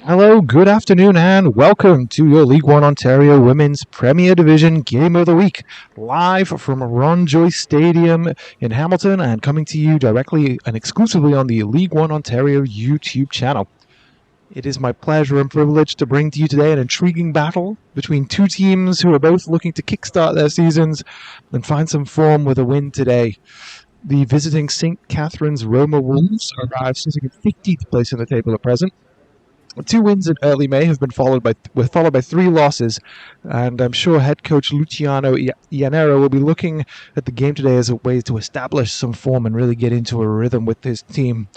Hello, good afternoon, and welcome to your League One Ontario Women's Premier Division Game of the Week, live from Ron Joyce Stadium in Hamilton, and coming to you directly and exclusively on the League One Ontario YouTube channel. It is my pleasure and privilege to bring to you today an intriguing battle between two teams who are both looking to kickstart their seasons and find some form with a win today. The visiting St. Catharines Roma Wolves arrive sitting in 15th place in the table at present. 2 wins in early May have been followed by 3 losses, and I'm sure head coach Luciano Ianero will be looking at the game today as a way to establish some form and really get into a rhythm with his team.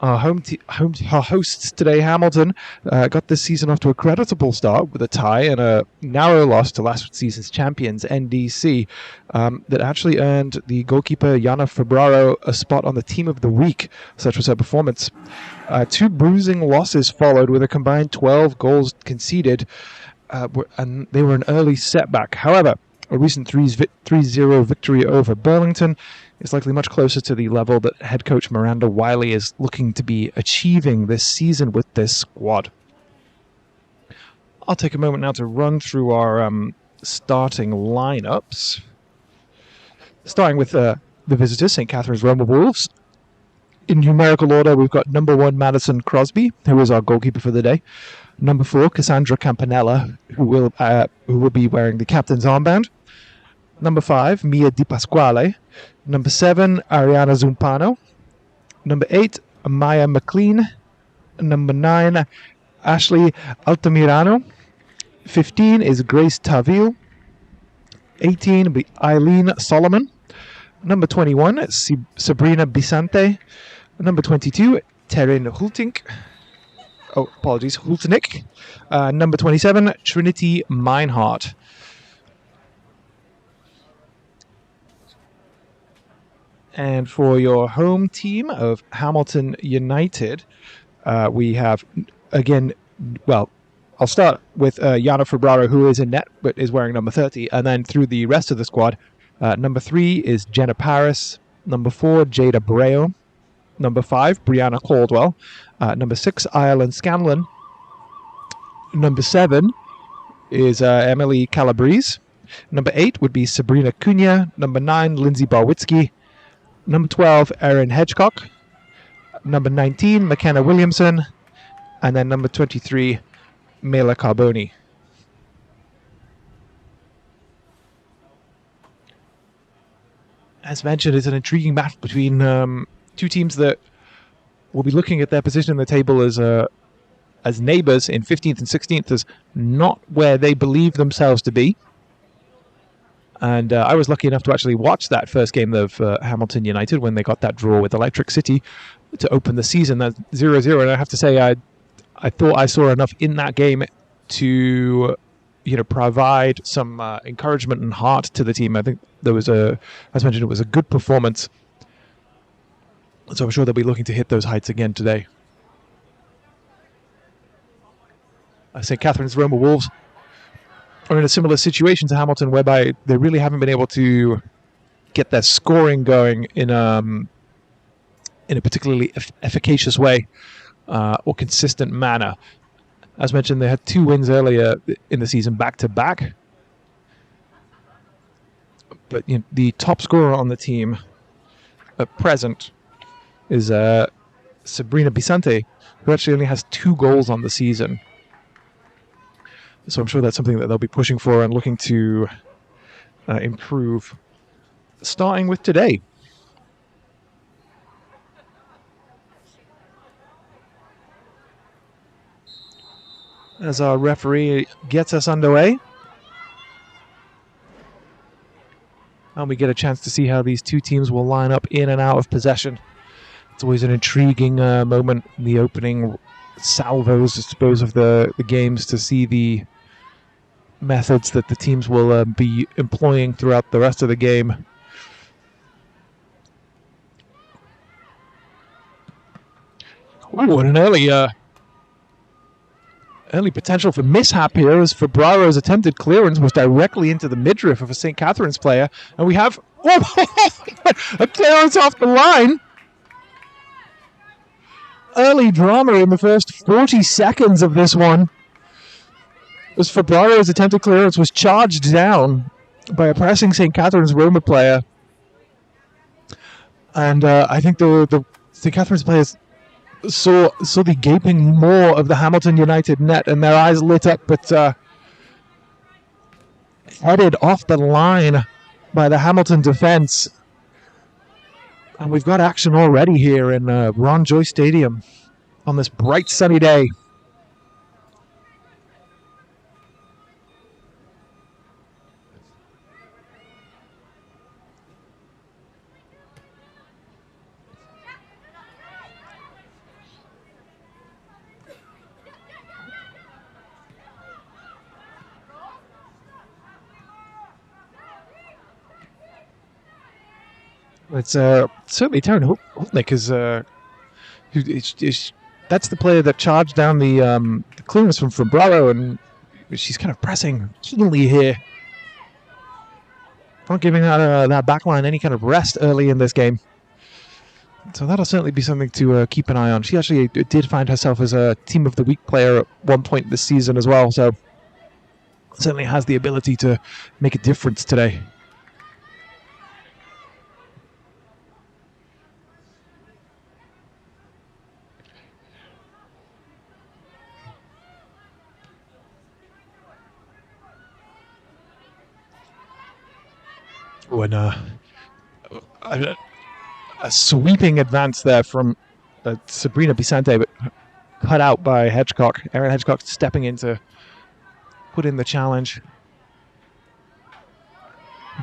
Our hosts today, Hamilton, got this season off to a creditable start with a tie and a narrow loss to last season's champions, NDC, that actually earned the goalkeeper Yana Febraro a spot on the Team of the Week. Such was her performance. 2 bruising losses followed with a combined 12 goals conceded, and they were an early setback. However, a recent 3-0 victory over Burlington is likely much closer to the level that head coach Miranda Wiley is looking to be achieving this season with this squad. I'll take a moment now to run through our starting lineups. Starting with the visitors, St. Catharines Roma Wolves. In numerical order, we've got number 1, Madison Crosby, who is our goalkeeper for the day. Number 4, Cassandra Campanella, who will be wearing the captain's armband. Number 5, Mia Di Pasquale. Number 7, Ariana Zumpano. Number 8, Maya McLean. Number 9, Ashley Altamirano. 15 is Grace Tavil. 18 will be Eileen Solomon. Number 21, Sabrina Bisante. Number 22, Terren Hultink. Hultnik. Number 27, Trinity Meinhardt. And for your home team of Hamilton United, we have, again, I'll start with Yana Febraro, who is in net but is wearing number 30. And then through the rest of the squad, number 3 is Jenna Paris. Number 4, Jada Breo. Number 5, Brianna Caldwell. Number 6, Ireland Scanlon. Number 7 is Emily Calabrese. Number 8 would be Sabrina Cunha. Number 9, Lindsay Barwitzky. Number 12, Erin Hedgecock. Number 19, McKenna Williamson. And then number 23, Mela Carboni. As mentioned, it's an intriguing battle between two teams that will be looking at their position in the table as neighbours in 15th and 16th as not where they believe themselves to be. And I was lucky enough to actually watch that first game of Hamilton United when they got that draw with Electric City to open the season. That's 0-0. And I have to say, I thought I saw enough in that game to provide some encouragement and heart to the team. I think there was as mentioned, it was a good performance. So I'm sure they'll be looking to hit those heights again today. St. Catharines Roma Wolves are in a similar situation to Hamilton, whereby they really haven't been able to get their scoring going in a particularly efficacious way or consistent manner. As mentioned, they had 2 wins earlier in the season, back-to-back. But the top scorer on the team at present is Sabrina Bisante, who actually only has 2 goals on the season. So I'm sure that's something that they'll be pushing for and looking to improve, starting with today. As our referee gets us underway, and we get a chance to see how these two teams will line up in and out of possession. It's always an intriguing moment in the opening salvos, I suppose, of the games to see the methods that the teams will be employing throughout the rest of the game. Ooh, and an early potential for mishap here, as Febraro's attempted clearance was directly into the midriff of a St. Catharines player. And we have a clearance off the line. early drama in the first 40 seconds of this one. Was Fabraro's attempted clearance was charged down by a pressing St. Catherine's Roma player. And I think the St. Catherine's players saw the gaping maw of the Hamilton United net, and their eyes lit up, but headed off the line by the Hamilton defense. And we've got action already here in Ron Joy Stadium on this bright sunny day. It's certainly Taryn Holtnick is that's the player that charged down the clearance from Fabraro, and she's kind of pressing keenly here, not giving that back line any kind of rest early in this game. So that'll certainly be something to keep an eye on. She actually did find herself as a Team of the Week player at one point this season as well, so certainly has the ability to make a difference today. When a sweeping advance there from Sabrina Bisante, but cut out by Hedgecock. Erin Hedgecock stepping in to put in the challenge.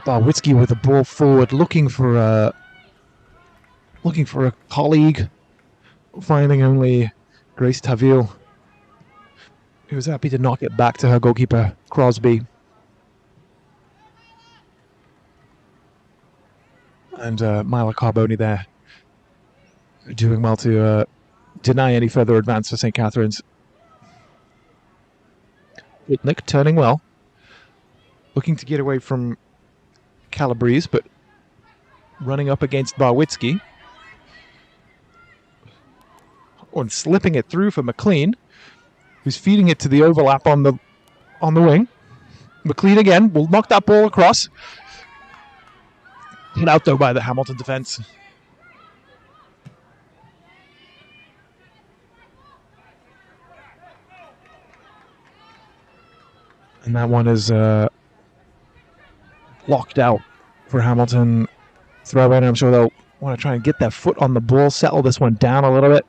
Barwitzki with the ball forward, looking for a colleague, finding only Grace Tavil, who was happy to knock it back to her goalkeeper Crosby. And Mila Carboni there doing well to deny any further advance for St. Catherine's. Nick turning well, looking to get away from Calabrese, but running up against Barwitzki. And slipping it through for McLean, who's feeding it to the overlap on the wing. McLean again will knock that ball across. Hit out though by the Hamilton defense. And that one is blocked out for Hamilton. Throw in. I'm sure they'll want to try and get that foot on the ball, settle this one down a little bit.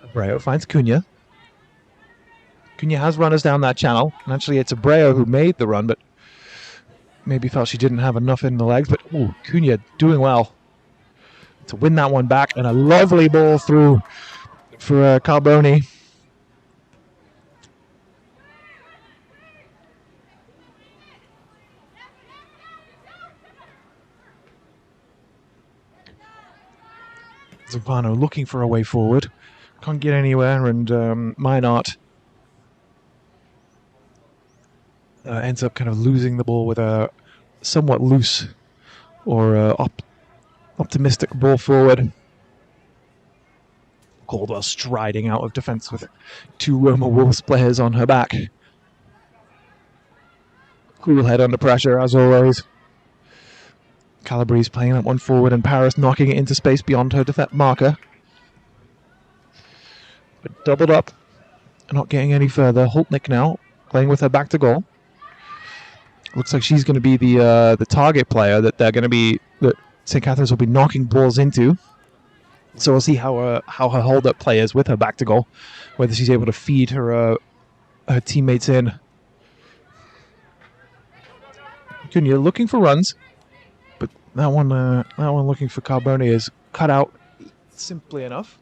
Abreu finds Cunha. Cunha has runners down that channel. And actually, it's Abreu who made the run, but maybe felt she didn't have enough in the legs. But Cunha doing well to win that one back. And a lovely ball through for Carboni. Zampano looking for a way forward. Can't get anywhere, and Minart ends up kind of losing the ball with a somewhat loose or optimistic ball forward. Caldwell striding out of defence with two Roma Wolves players on her back. Cool head under pressure, as always. Calabrese playing that one forward, and Paris knocking it into space beyond her defense marker. But doubled up, not getting any further. Holtnick now playing with her back to goal. Looks like she's going to be the target player that St. Catherine's will be knocking balls into. So we'll see how her hold-up play is with her back to goal, whether she's able to feed her teammates in. Cunha looking for runs, but that one looking for Carboni is cut out simply enough.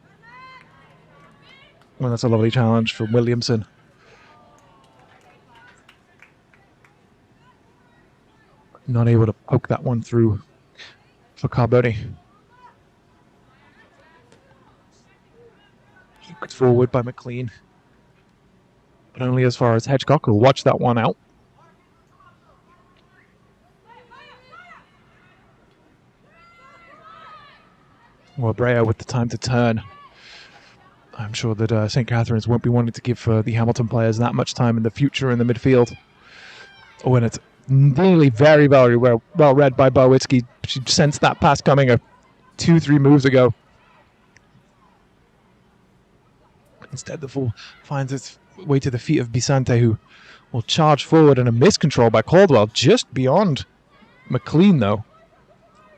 Well, that's a lovely challenge from Williamson. Not able to poke that one through for Carboni. Kicked forward by McLean, but only as far as Hedgecock will watch that one out. Well, Brea with the time to turn. I'm sure that St. Catherine's won't be wanting to give the Hamilton players that much time in the future in the midfield. Oh, and it's nearly very, very well read by Barwitzki. She sensed that pass coming 2-3 moves ago. Instead, the ball finds its way to the feet of Bisante, who will charge forward, and a miscontrol by Caldwell just beyond McLean, though.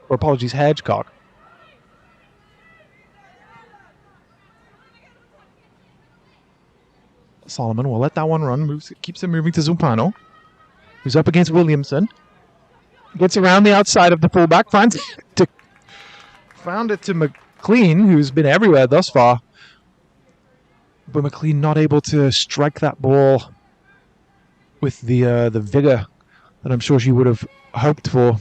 Or apologies, Hedgecock. Solomon will let that one run, keeps it moving to Zumpano, who's up against Williamson. Gets around the outside of the fullback, found it to McLean, who's been everywhere thus far. But McLean not able to strike that ball with the vigor that I'm sure she would have hoped for.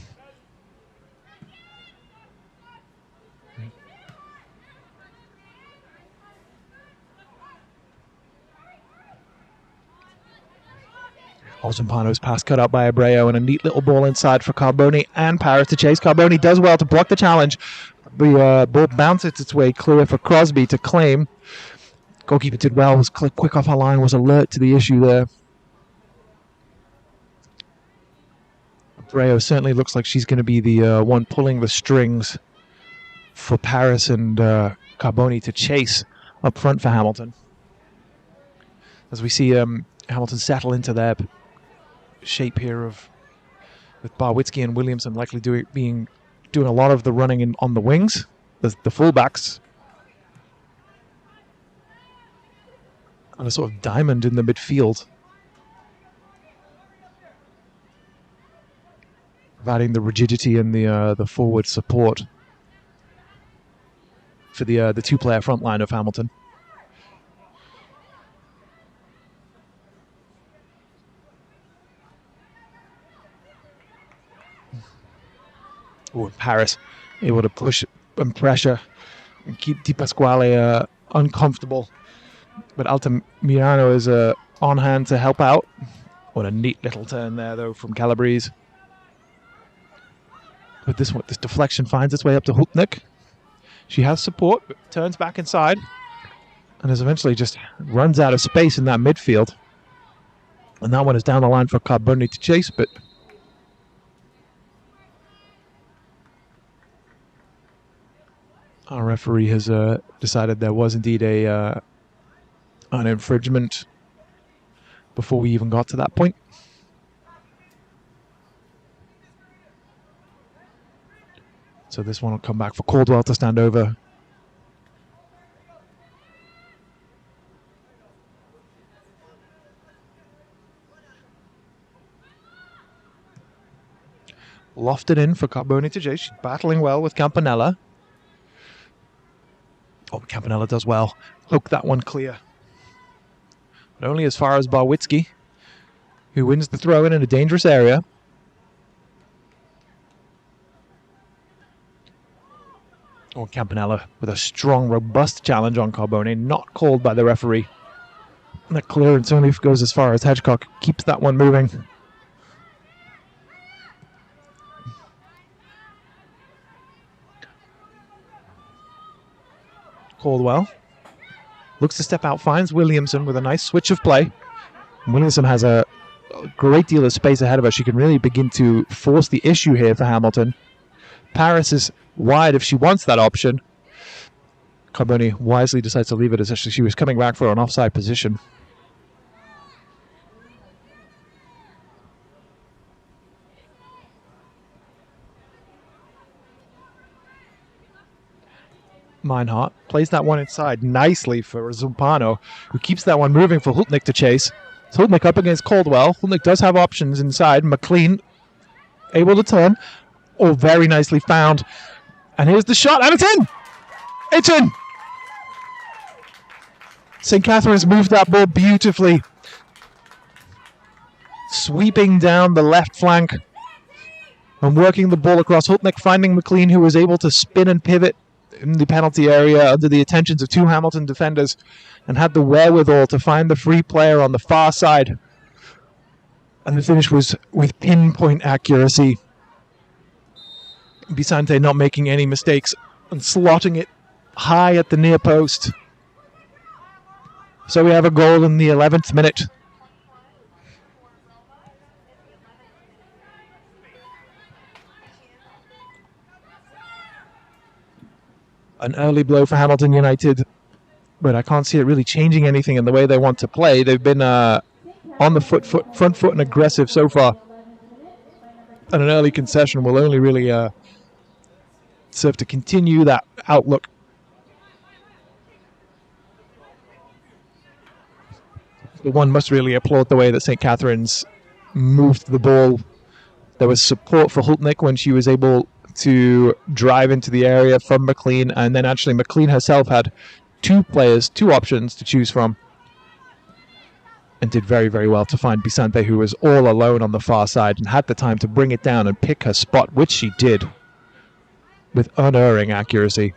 Zumpano's pass cut out by Abreu, and a neat little ball inside for Carboni and Paris to chase. Carboni does well to block the challenge. The ball bounces its way clear for Crosby to claim. Goalkeeper did well, was quick off her line, was alert to the issue there. Abreu certainly looks like she's going to be the one pulling the strings for Paris and Carboni to chase up front for Hamilton. As we see Hamilton settle into their shape here with Barwitzki and Williamson likely doing a lot of the running on the wings, the fullbacks, and a sort of diamond in the midfield, providing the rigidity and the forward support for the two-player front line of Hamilton. Oh, Paris able to push and pressure and keep Di Pasquale uncomfortable. But Altamirano is on hand to help out. What a neat little turn there, though, from Calabrese. But this deflection finds its way up to Hultnick. She has support, but turns back inside. And is eventually just runs out of space in that midfield. And that one is down the line for Carboni to chase, but our referee has decided there was indeed an infringement before we even got to that point. So this one will come back for Caldwell to stand over. Lofted in for Carboni to chase. She's battling well with Campanella. Oh, Campanella does well. Hook that one clear. But only as far as Barwitzki, who wins the throw in a dangerous area. Oh, Campanella with a strong, robust challenge on Carboni, not called by the referee. And the clearance only goes as far as Hedgecock keeps that one moving. Caldwell looks to step out, finds Williamson with a nice switch of play. Williamson has a great deal of space ahead of her. She can really begin to force the issue here for Hamilton. Paris is wide if she wants that option. Carboni wisely decides to leave it as if she was coming back for an offside position. Meinhardt plays that one inside nicely for Zumpano, who keeps that one moving for Hultnick to chase. So Hultnick up against Caldwell. Hultnick does have options inside. McLean able to turn. Oh, very nicely found. And here's the shot, and it's in! It's in! St. Catherine's moved that ball beautifully. Sweeping down the left flank and working the ball across. Hultnick finding McLean, who was able to spin and pivot in the penalty area under the attentions of two Hamilton defenders and had the wherewithal to find the free player on the far side. And the finish was with pinpoint accuracy. Bisante not making any mistakes and slotting it high at the near post. So we have a goal in the 11th minute. An early blow for Hamilton United, but I can't see it really changing anything in the way they want to play. They've been on the front foot and aggressive so far. And an early concession will only really serve to continue that outlook. But one must really applaud the way that St. Catherine's moved the ball. There was support for Hultnick when she was able to drive into the area from McLean, and then actually McLean herself had two options to choose from, and did very, very well to find Bisante, who was all alone on the far side and had the time to bring it down and pick her spot, which she did with unerring accuracy.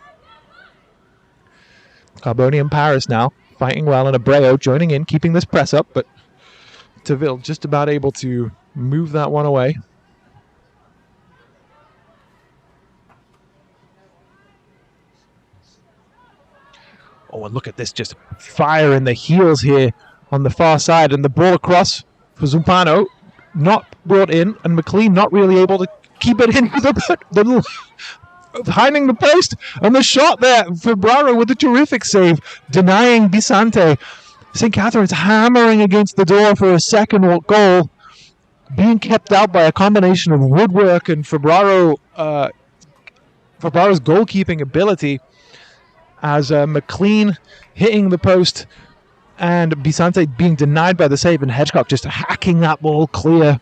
Carboni and Paris now fighting well, and Abreu joining in, keeping this press up, but Taville just about able to move that one away. Oh, and look at this, just fire in the heels here on the far side, and the ball across for Zumpano, not brought in, and McLean not really able to keep it in the behind the post, and the shot there for Braro with a terrific save, denying Bisante. St. Catherine's hammering against the door for a second goal, being kept out by a combination of woodwork and Fabraro's goalkeeping ability, as McLean hitting the post and Bisante being denied by the save, and Hedgecock just hacking that ball clear.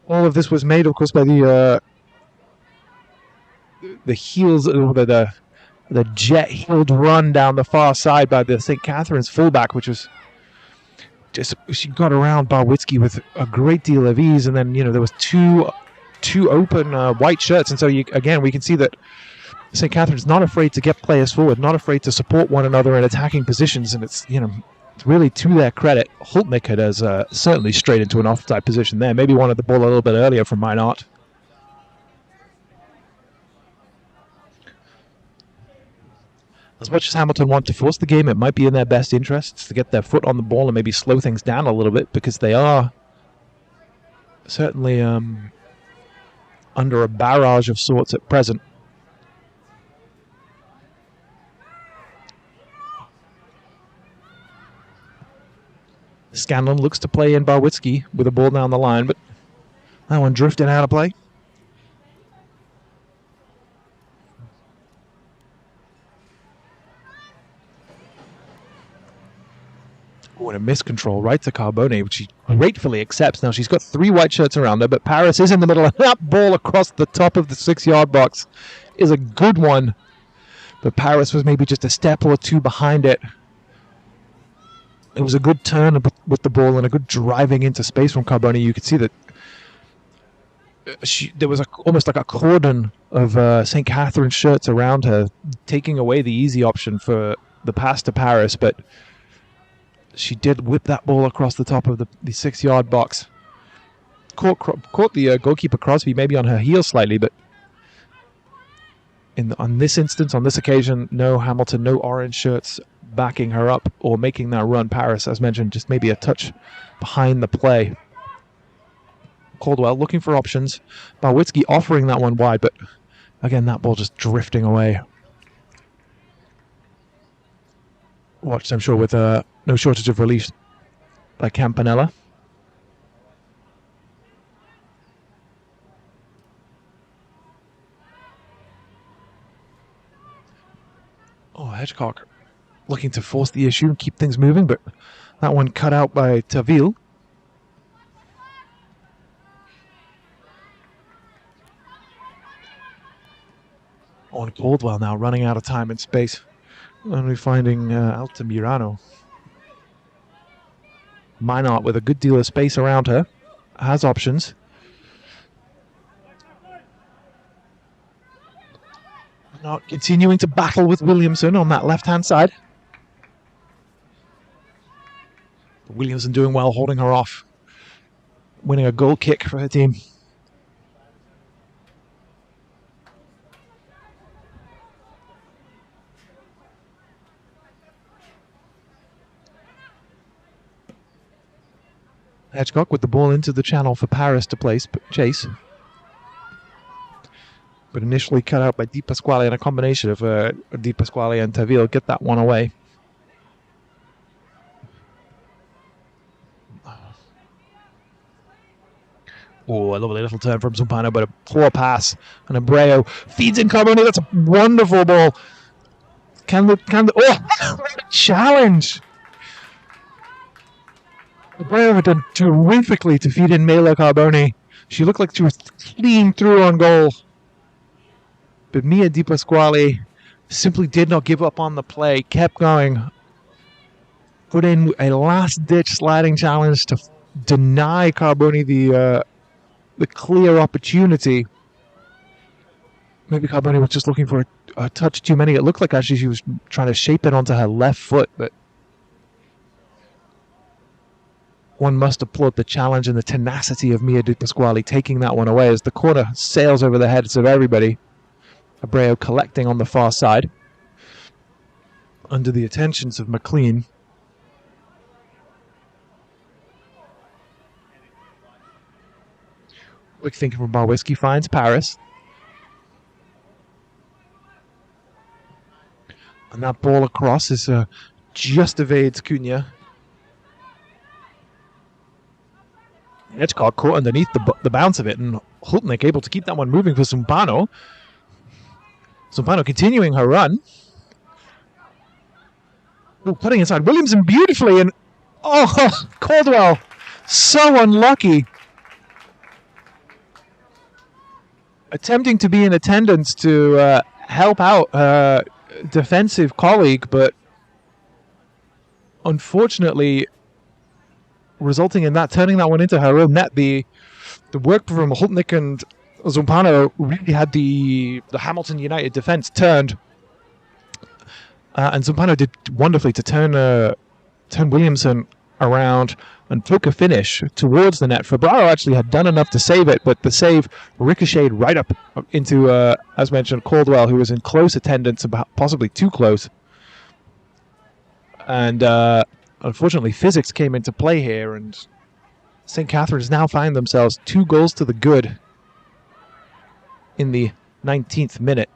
All of this was made, of course, by the heels, the jet-heeled run down the far side by the St. Catherine's fullback, which was just, she got around Barwitzki with a great deal of ease, and then there was two open white shirts, and so we can see that St. Catherine's not afraid to get players forward, not afraid to support one another in attacking positions, and it's really to their credit. Hultnick has certainly strayed into an offside position there. Maybe wanted the ball a little bit earlier from Minot. As much as Hamilton want to force the game, it might be in their best interests to get their foot on the ball and maybe slow things down a little bit, because they are certainly under a barrage of sorts at present. Scanlon looks to play in Barwitzki with a ball down the line, but that one drifted out of play. Oh, and a miscontrol right to Carboni, which she gratefully accepts. Now she's got 3 white shirts around her, but Paris is in the middle, and that ball across the top of the 6-yard box is a good one. But Paris was maybe just a step or two behind it. It was a good turn with the ball and a good driving into space from Carboni. You could see that there was almost like a cordon of St. Catherine's shirts around her, taking away the easy option for the pass to Paris, but she did whip that ball across the top of the 6-yard box. Caught the goalkeeper Crosby maybe on her heel slightly, but on this instance, on this occasion, no Hamilton, no orange shirts backing her up or making that run. Paris, as mentioned, just maybe a touch behind the play. Caldwell looking for options. Barwitzki offering that one wide, but again, that ball just drifting away. Watched, I'm sure, with no shortage of relief by Campanella. Oh, Hedgecock looking to force the issue and keep things moving, but that one cut out by Taville. Oh, and Caldwell now running out of time and space. Only finding Altamirano. Minot with a good deal of space around her. Has options. Not continuing to battle with Williamson on that left-hand side. Williamson doing well, holding her off. Winning a goal kick for her team. Hedgecock with the ball into the channel for Paris to chase. But initially cut out by Di Pasquale, and a combination of Di Pasquale and Tavil get that one away. Oh, a lovely little turn from Zumpano, but a poor pass. And Abreu feeds in Carboni. That's a wonderful ball. Challenge! Abreu had done terrifically to feed in Mela Carboni. She looked like she was clean through on goal. But Mia Di Pasquale simply did not give up on the play, kept going. Put in a last-ditch sliding challenge to deny Carboni the clear opportunity. Maybe Carboni was just looking for a touch too many. It looked like actually she was trying to shape it onto her left foot, but one must applaud the challenge and the tenacity of Mia Di Pasquale taking that one away as the corner sails over the heads of everybody. Abreu collecting on the far side under the attentions of McLean. Quick thinking from Barwiski finds Paris. And that ball across is just evades Cunha. Hedgecock caught underneath the bounce of it, and Hultnick able to keep that one moving for Zumpano. Zumpano continuing her run. Ooh, putting inside Williamson beautifully, and Caldwell, so unlucky. Attempting to be in attendance to help out her defensive colleague, but unfortunately resulting in that, turning that one into her own net. The work from Hultnick and Zumpano really had the Hamilton United defense turned. And Zumpano did wonderfully to turn Williamson around and took a finish towards the net. Febraro actually had done enough to save it, but the save ricocheted right up into, as mentioned, Caldwell, who was in close attendance, possibly too close. And unfortunately, physics came into play here, and St. Catherine's now find themselves 2 goals to the good in the 19th minute.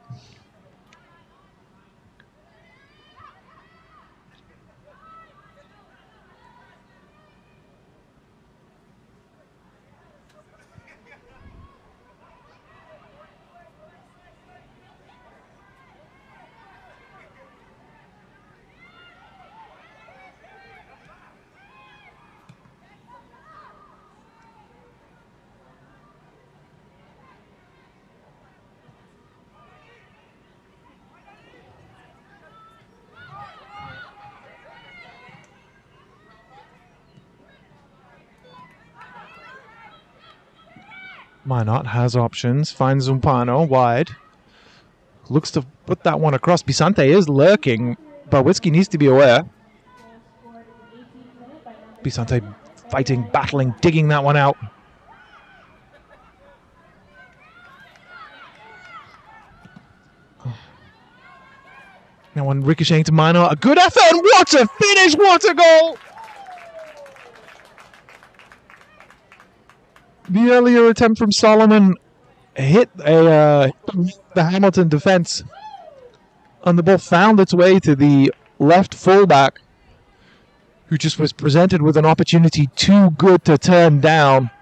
Minot has options, finds Zumpano wide. Looks to put that one across. Bisante is lurking. Barwiski needs to be aware. Bisante fighting, battling, digging that one out. That one ricocheting to Minot. A good effort, and what a finish, what a goal! The earlier attempt from Solomon hit the Hamilton defense, and the ball found its way to the left fullback, who just was presented with an opportunity too good to turn down,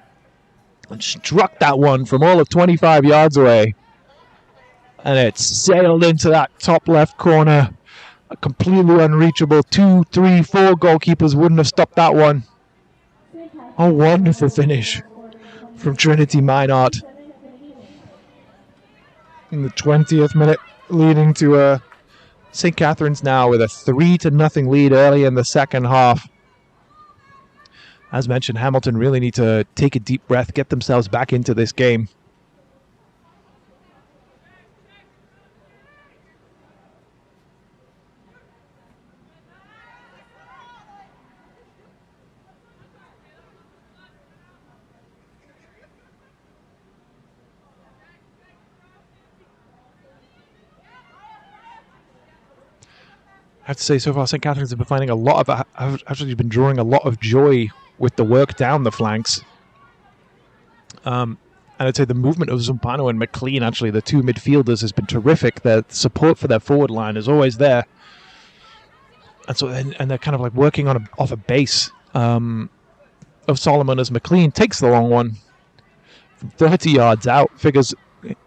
and struck that one from all of 25 yards away. And it sailed into that top left corner, completely unreachable. 2, 3, 4 goalkeepers wouldn't have stopped that one. A wonderful finish from Trinity Minot in the 20th minute, leading to St. Catherine's now with a 3-0 lead early in the second half. As mentioned, Hamilton really need to take a deep breath, get themselves back into this game. I have to say, so far, St. Catherine's have been finding a lot of, have actually been drawing a lot of joy with the work down the flanks. And I'd say the movement of Zumpano and McLean, actually, the two midfielders, has been terrific. Their support for their forward line is always there. And so, and they're kind of like working on off a base of Solomon as McLean takes the long one from 30 yards out. Figures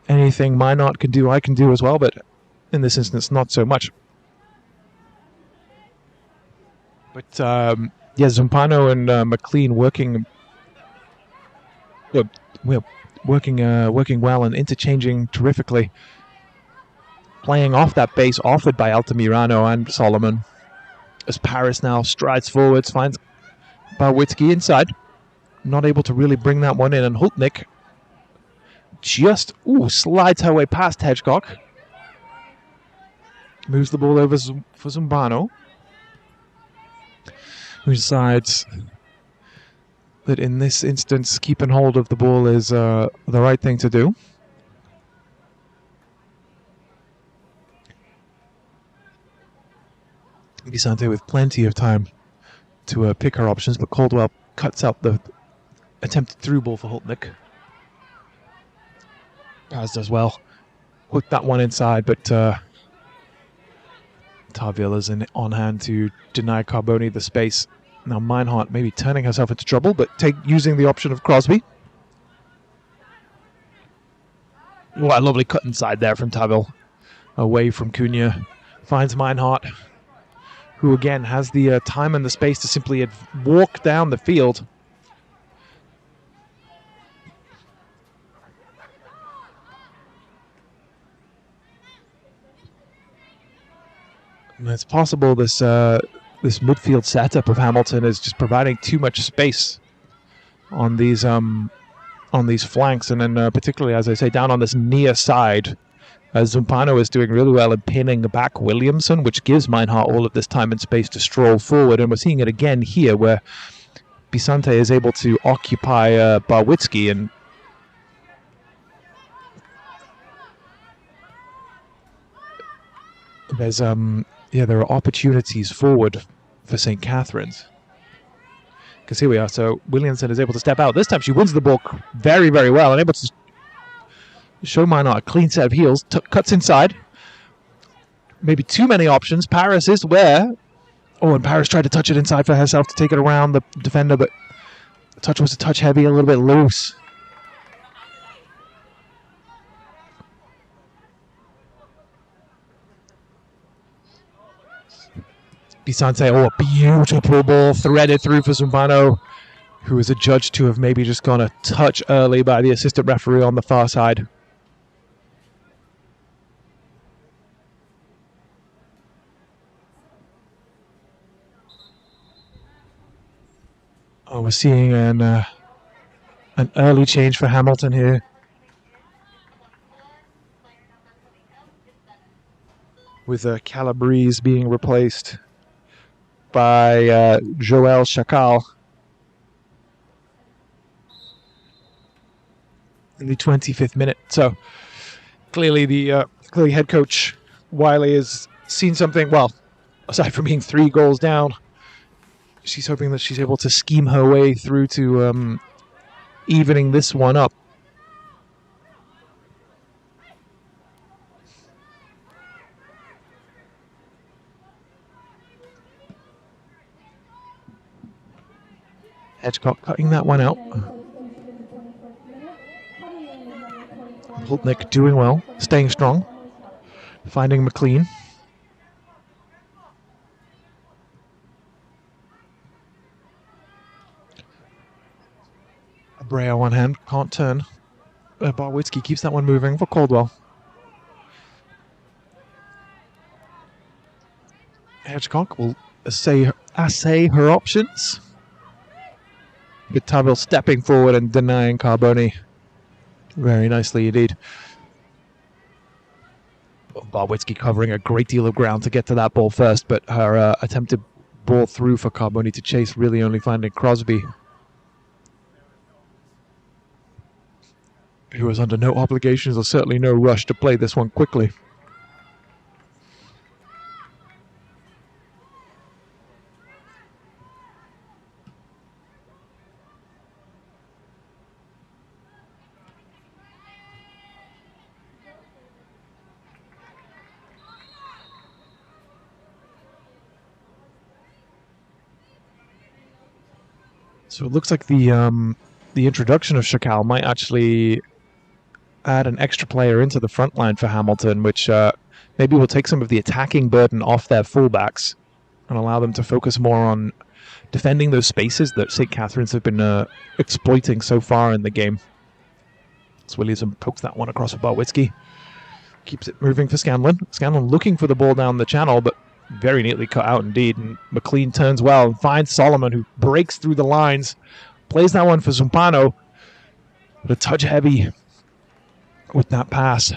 anything Minot can do, I can do as well, but in this instance, not so much. But yeah, Zumpano and McLean working well and interchanging terrifically, playing off that base offered by Altamirano and Solomon. As Paris now strides forwards, finds Barwitzki inside, not able to really bring that one in, and Hultnik just slides her way past Hedgecock, moves the ball over for Zumbano, who decides that in this instance keeping hold of the ball is the right thing to do. Bisante with plenty of time to pick her options, but Caldwell cuts out the attempted through ball for Hultnik. As does well. Hooked that one inside, but Tarville is on hand to deny Carboni the space. Now Meinhardt maybe turning herself into trouble, but using the option of Crosby. What a lovely cut inside there from Tarville. Away from Cunha. Finds Meinhardt, who again has the time and the space to simply walk down the field. And it's possible this this midfield setup of Hamilton is just providing too much space on these flanks, and then particularly, as I say, down on this near side. Zumpano is doing really well in pinning back Williamson, which gives Meinhardt all of this time and space to stroll forward. And we're seeing it again here, where Bisante is able to occupy Barwitzki, and there's there are opportunities forward for St. Catherine's. Because here we are. So Williamson is able to step out. This time she wins the ball very, very well, and able to show Meinhardt a clean set of heels. Cuts inside. Maybe too many options. Paris is where. Oh, and Paris tried to touch it inside for herself to take it around the defender, but the touch was a touch heavy, a little bit loose. Bisante, a beautiful ball threaded through for Zumbano, who is adjudged to have maybe just gone a touch early by the assistant referee on the far side. Oh, we're seeing an early change for Hamilton here. With Calabrese being replaced by Joël Chacal in the 25th minute. So clearly clearly head coach Wiley has seen something. Well, aside from being 3 goals down, she's hoping that she's able to scheme her way through to evening this one up. Hedgecock cutting that one out. Hultnik doing well, staying strong, finding McLean. Abreu on one hand, can't turn. Barwitzki keeps that one moving for Caldwell. Hedgecock will assay her options. With Tarville stepping forward and denying Carboni very nicely indeed. Barwitzki covering a great deal of ground to get to that ball first, but her attempted ball through for Carboni to chase, really only finding Crosby, who was under no obligations or certainly no rush to play this one quickly. So it looks like the introduction of Shakal might actually add an extra player into the front line for Hamilton, which maybe will take some of the attacking burden off their fullbacks and allow them to focus more on defending those spaces that St. Catherine's have been exploiting so far in the game. So Williamson pokes that one across for Barwitzki. Keeps it moving for Scanlon. Scanlon looking for the ball down the channel, but very neatly cut out indeed. And McLean turns well and finds Solomon, who breaks through the lines. Plays that one for Zumpano, but a touch heavy with that pass.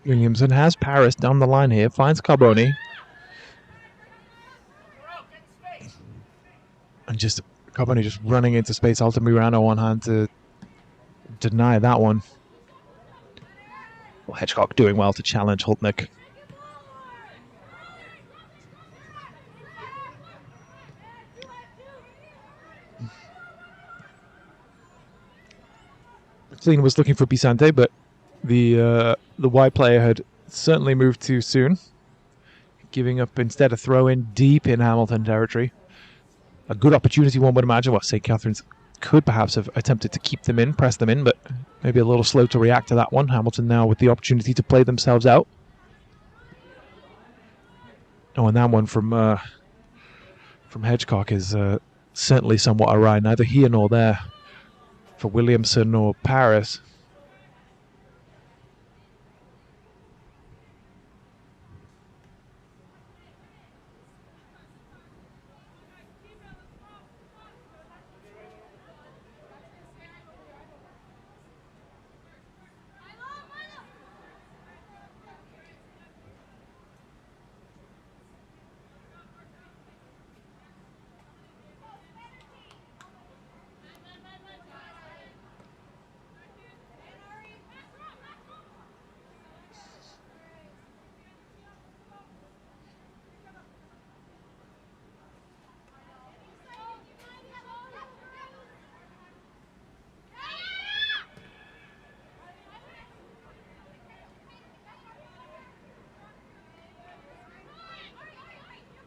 Williamson has Paris down the line here, finds Carboni. And Carboni just running into space. Altamirano on hand to deny that one. Well, Hedgecock doing well to challenge Hultnick. McLean was looking for Bisante, but the wide player had certainly moved too soon, giving up instead a throw in deep in Hamilton territory. A good opportunity, one would imagine. Well, St. Catherine's could perhaps have attempted to keep them in, press them in, but maybe a little slow to react to that one. Hamilton now with the opportunity to play themselves out. Oh, and that one from Hedgecock is certainly somewhat awry. Neither here nor there for Williamson or Paris.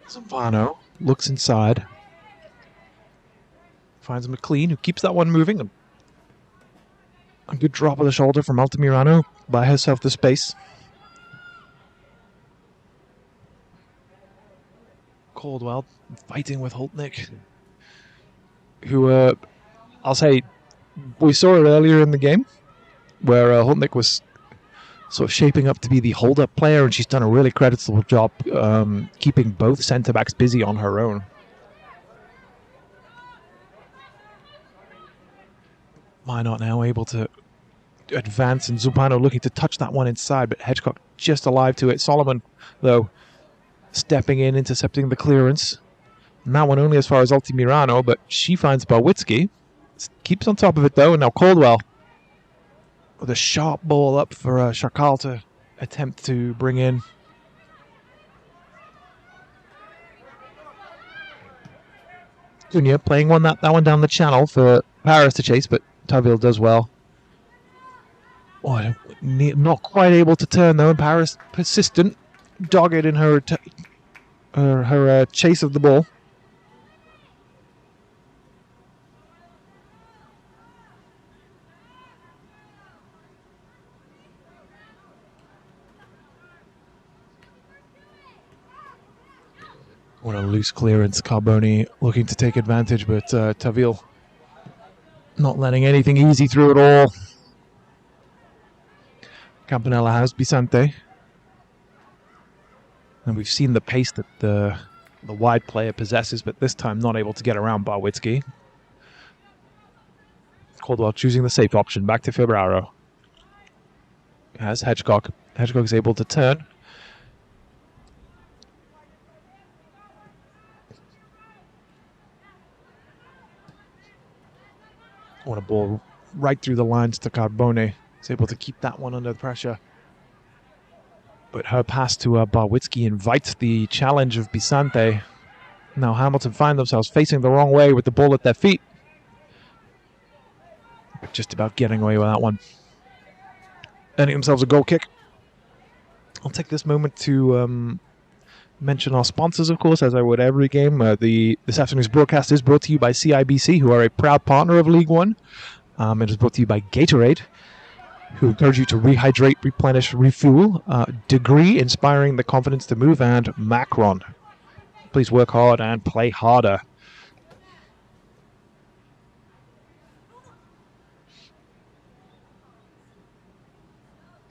Zampano looks inside. Finds McLean, who keeps that one moving. A good drop of the shoulder from Altamirano. By herself the space. Caldwell fighting with Hultnick. Who, I'll say, we saw it earlier in the game, where Hultnick was sort of shaping up to be the hold-up player, and she's done a really creditable job keeping both centre-backs busy on her own. Minot now able to advance, and Zumpano looking to touch that one inside, but Hedgecock just alive to it. Solomon, though, stepping in, intercepting the clearance. And that one only as far as Altamirano, but she finds Barwitzki. Keeps on top of it, though, and now Caldwell with a sharp ball up for Shakal to attempt to bring in. Junior playing that one down the channel for Paris to chase, but Taville does well. Oh, not quite able to turn though, and Paris persistent, dogged in her chase of the ball. What a loose clearance. Carboni looking to take advantage, but Taville not letting anything easy through at all. Campanella has Bisante. And we've seen the pace that the wide player possesses, but this time not able to get around Barwitzki. Caldwell choosing the safe option. Back to Febraro. Has Hedgecock. Hedgecock is able to turn. What a ball right through the lines to Carbone. He's able to keep that one under pressure. But her pass to Barwitzki invites the challenge of Bisante. Now Hamilton find themselves facing the wrong way with the ball at their feet. Just about getting away with that one. Earning themselves a goal kick. I'll take this moment to mention our sponsors, of course, as I would every game. This afternoon's broadcast is brought to you by CIBC, who are a proud partner of League One. It is brought to you by Gatorade, who encourage you to rehydrate, replenish, refuel. Degree, inspiring the confidence to move. And Macron, please work hard and play harder.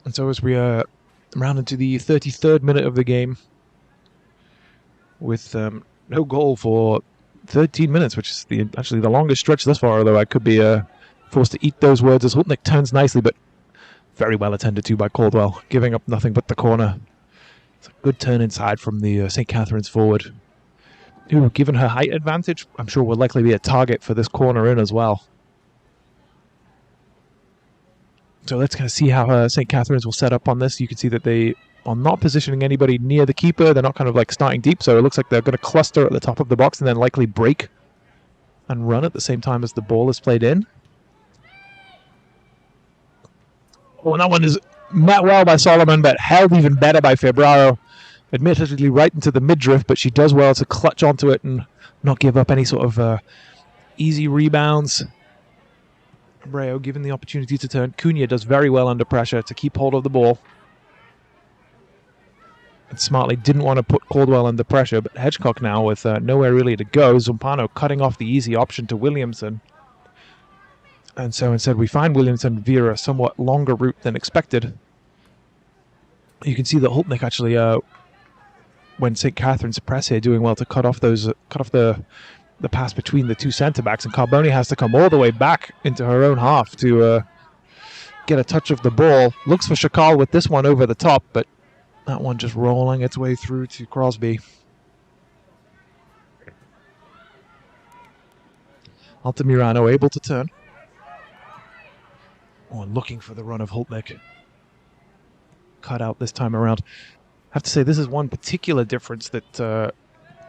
And so as we round into the 33rd minute of the game, with no goal for 13 minutes, which is actually the longest stretch thus far, although I could be forced to eat those words as Hultnick turns nicely, but very well attended to by Caldwell, giving up nothing but the corner. It's a good turn inside from the St. Catherine's forward, who, given her height advantage, I'm sure will likely be a target for this corner in as well. So let's kind of see how St. Catherine's will set up on this. You can see that they are not positioning anybody near the keeper. They're not kind of like starting deep, so it looks like they're going to cluster at the top of the box and then likely break and run at the same time as the ball is played in. Oh, and that one is met well by Solomon, but held even better by Febraro. Admittedly right into the midriff, but she does well to clutch onto it and not give up any sort of easy rebounds. Breo given the opportunity to turn. Cunha does very well under pressure to keep hold of the ball. And smartly didn't want to put Caldwell under pressure, but Hedgecock now with nowhere really to go. Zumpano cutting off the easy option to Williamson. And so instead we find Williamson via a somewhat longer route than expected. You can see that Hultnick actually, when St. Catherine's press here, doing well to cut off the pass between the two centre-backs, and Carboni has to come all the way back into her own half to get a touch of the ball. Looks for Shakal with this one over the top, but that one just rolling its way through to Crosby. Altamirano able to turn. Oh, and looking for the run of Hultnick. Cut out this time around. I have to say, this is one particular difference that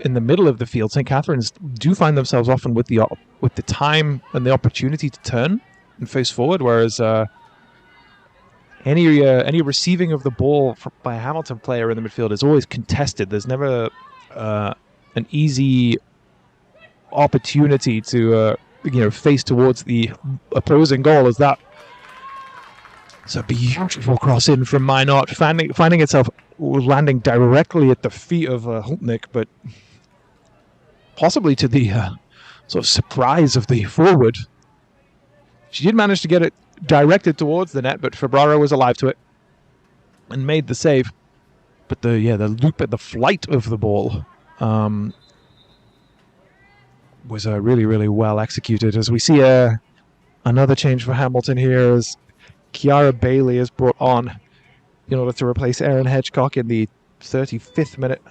in the middle of the field, St. Catherine's do find themselves often with the time and the opportunity to turn and face forward, whereas any receiving of the ball by a Hamilton player in the midfield is always contested. There's never an easy opportunity to face towards the opposing goal as that. It's a beautiful cross in from Minot, finding itself landing directly at the feet of Hultnick, but possibly to the sort of surprise of the forward. She did manage to get it directed towards the net, but Febraro was alive to it and made the save. But the loop at the flight of the ball was really, really well executed. As we see another change for Hamilton here, as Kiara Bailey is brought on in order to replace Erin Hedgecock in the 35th minute.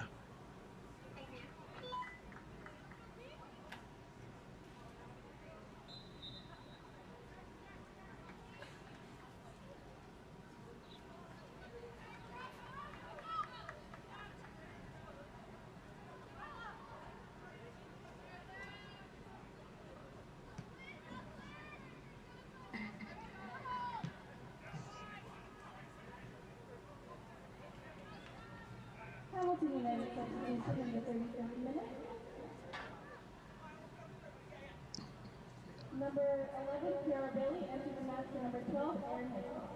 Number 11, Kiara Bailey, entering the match for number 12, Erin Hedgecock.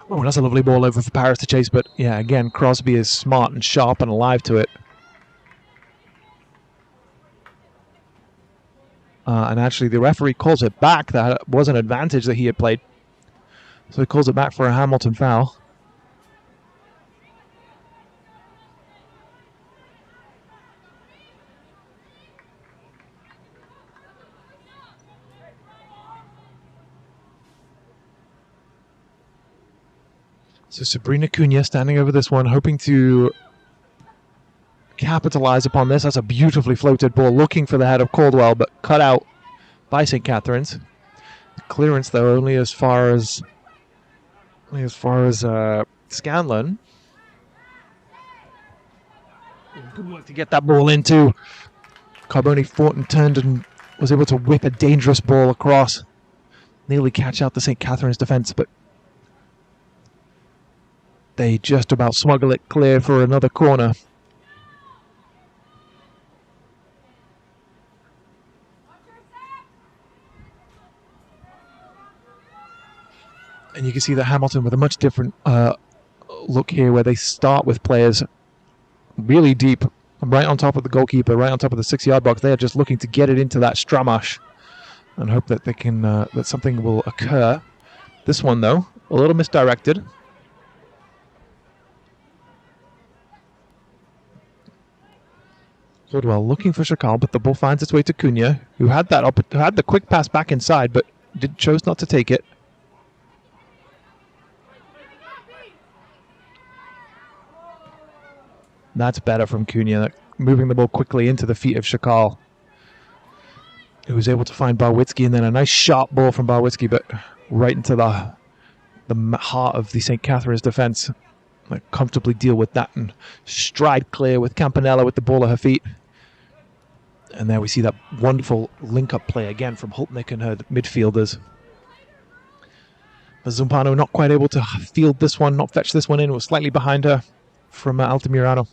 Oh, that's a lovely ball over for Paris to chase, but yeah, again, Crosby is smart and sharp and alive to it. And actually, the referee calls it back. That was an advantage that he had played. So he calls it back for a Hamilton foul. So Sabrina Cunha standing over this one, hoping to capitalize upon this. That's a beautifully floated ball, looking for the head of Caldwell, but cut out by St. Catherine's. Clearance, though, only as far as Scanlon. Good work to get that ball into. Carboni fought and turned and was able to whip a dangerous ball across. Nearly catch out the St. Catherine's defense, but they just about smuggle it clear for another corner. And you can see that Hamilton with a much different look here, where they start with players really deep, right on top of the goalkeeper, right on top of the 6-yard box. They are just looking to get it into that Stramash and hope that they can that something will occur. This one, though, a little misdirected. Goodwell looking for Shakal, but the ball finds its way to Cunha, who had the quick pass back inside, but chose not to take it. That's better from Cunha, moving the ball quickly into the feet of Shakal, who was able to find Barwitzki, and then a nice sharp ball from Barwitzki, but right into the heart of the St. Catherine's defense. Like, comfortably deal with that and stride clear with Campanella with the ball at her feet. And there we see that wonderful link-up play again from Holtnick and her midfielders. But Zumpano not quite able to field this one, not fetch this one in. It was slightly behind her from Altamirano.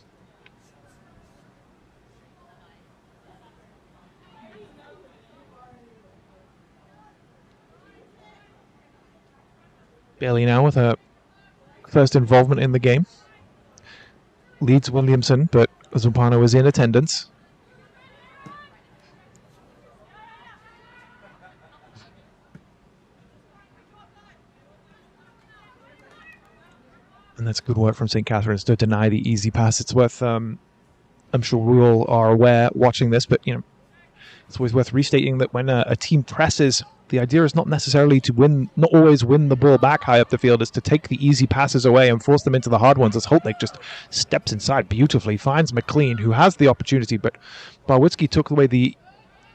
Bailey now with her first involvement in the game. Leads Williamson, but Zumpano is in attendance. And that's good work from St. Catherine's to deny the easy pass. It's worth, I'm sure we all are aware watching this, but it's always worth restating that when a team presses, the idea is not necessarily to not always win the ball back high up the field, is to take the easy passes away and force them into the hard ones, as Holtnick just steps inside beautifully, finds McLean, who has the opportunity, but Barwitzki took away the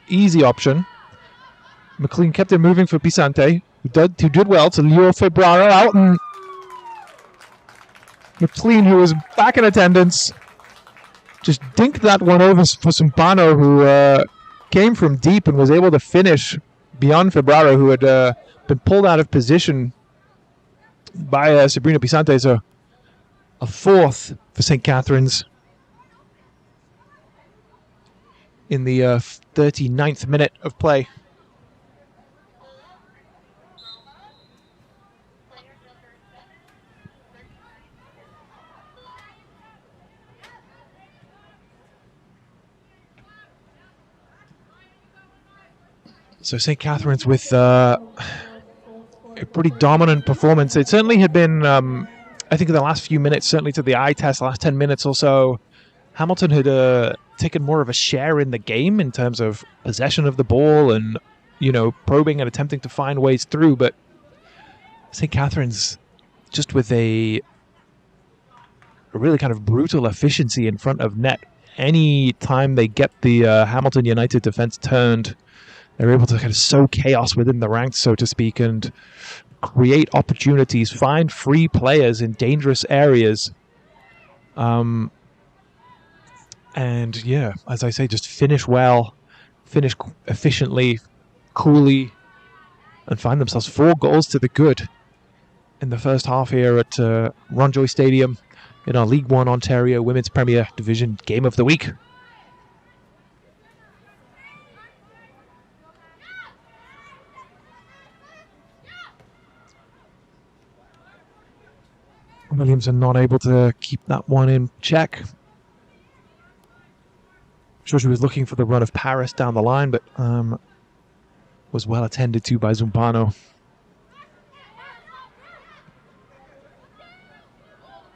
easy option. McLean kept it moving for Pisante, who did well to lure Febraro out, and McLean, who was back in attendance, just dinked that one over for Zumpano, who came from deep and was able to finish beyond Febraro, who had been pulled out of position by Sabrina Pisante. So a fourth for St. Catherine's in the 39th minute of play. So St. Catherine's with a pretty dominant performance. It certainly had been, I think in the last few minutes, certainly to the eye test, last 10 minutes or so, Hamilton had taken more of a share in the game in terms of possession of the ball and, probing and attempting to find ways through. But St. Catherine's just with a really kind of brutal efficiency in front of net. Any time they get the Hamilton United defense turned, they're able to kind of sow chaos within the ranks, so to speak, and create opportunities, find free players in dangerous areas. And yeah, as I say, just finish well, finish efficiently, coolly, and find themselves 4 goals to the good in the first half here at Ronjoy Stadium in our League One Ontario Women's Premier Division Game of the Week. Williamson not able to keep that one in check. I'm sure she was looking for the run of Paris down the line, but was well attended to by Zumpano.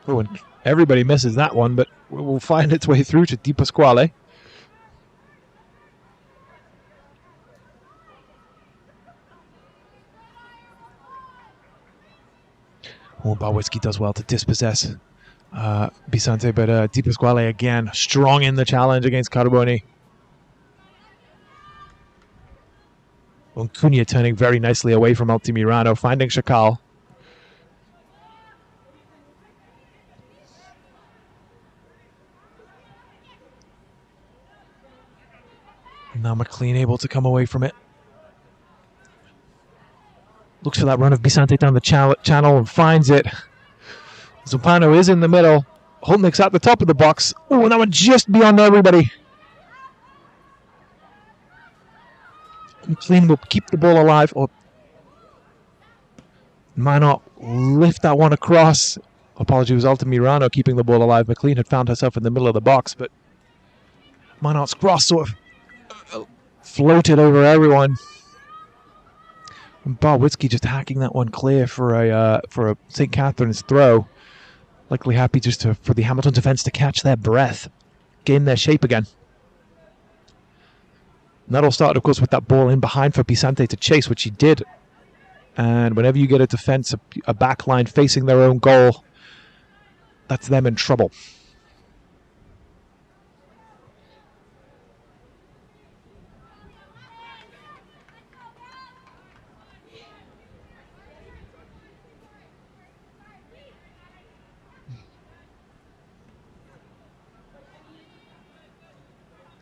Oh, and everybody misses that one, but will find its way through to Di Pasquale. Oh, Barwitzki does well to dispossess Bisante, but Di Pasquale again strong in the challenge against Carboni. Well, Cunha turning very nicely away from Altamirano, finding Shakal. Now McLean able to come away from it. Looks for that run of Bisante down the channel and finds it. Zumpano is in the middle. Holtnick's at the top of the box. Oh, and that one just beyond everybody. McLean will keep the ball alive. Or might not lift that one across. Apology was Altamirano keeping the ball alive. McLean had found herself in the middle of the box, but Minot's cross sort of floated over everyone. And Barwitzki just hacking that one clear for a St. Catherine's throw. Likely happy just for the Hamilton defence to catch their breath, gain their shape again. And that all started, of course, with that ball in behind for Pisante to chase, which he did. And whenever you get a defence, a back line facing their own goal, that's them in trouble.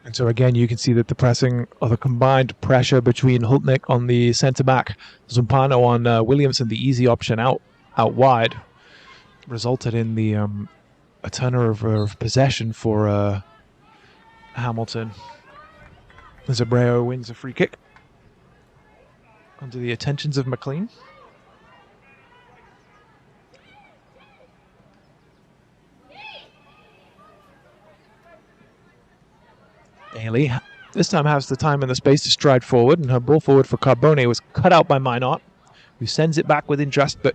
And so again, you can see that the pressing, or the combined pressure between Hultnick on the centre-back, Zumpano on Williamson, the easy option out wide, resulted in the a turnover of possession for Hamilton. Zabreo wins a free kick under the attentions of McLean. Bailey this time has the time and the space to stride forward, and her ball forward for Carbone was cut out by Minot, who sends it back with interest, but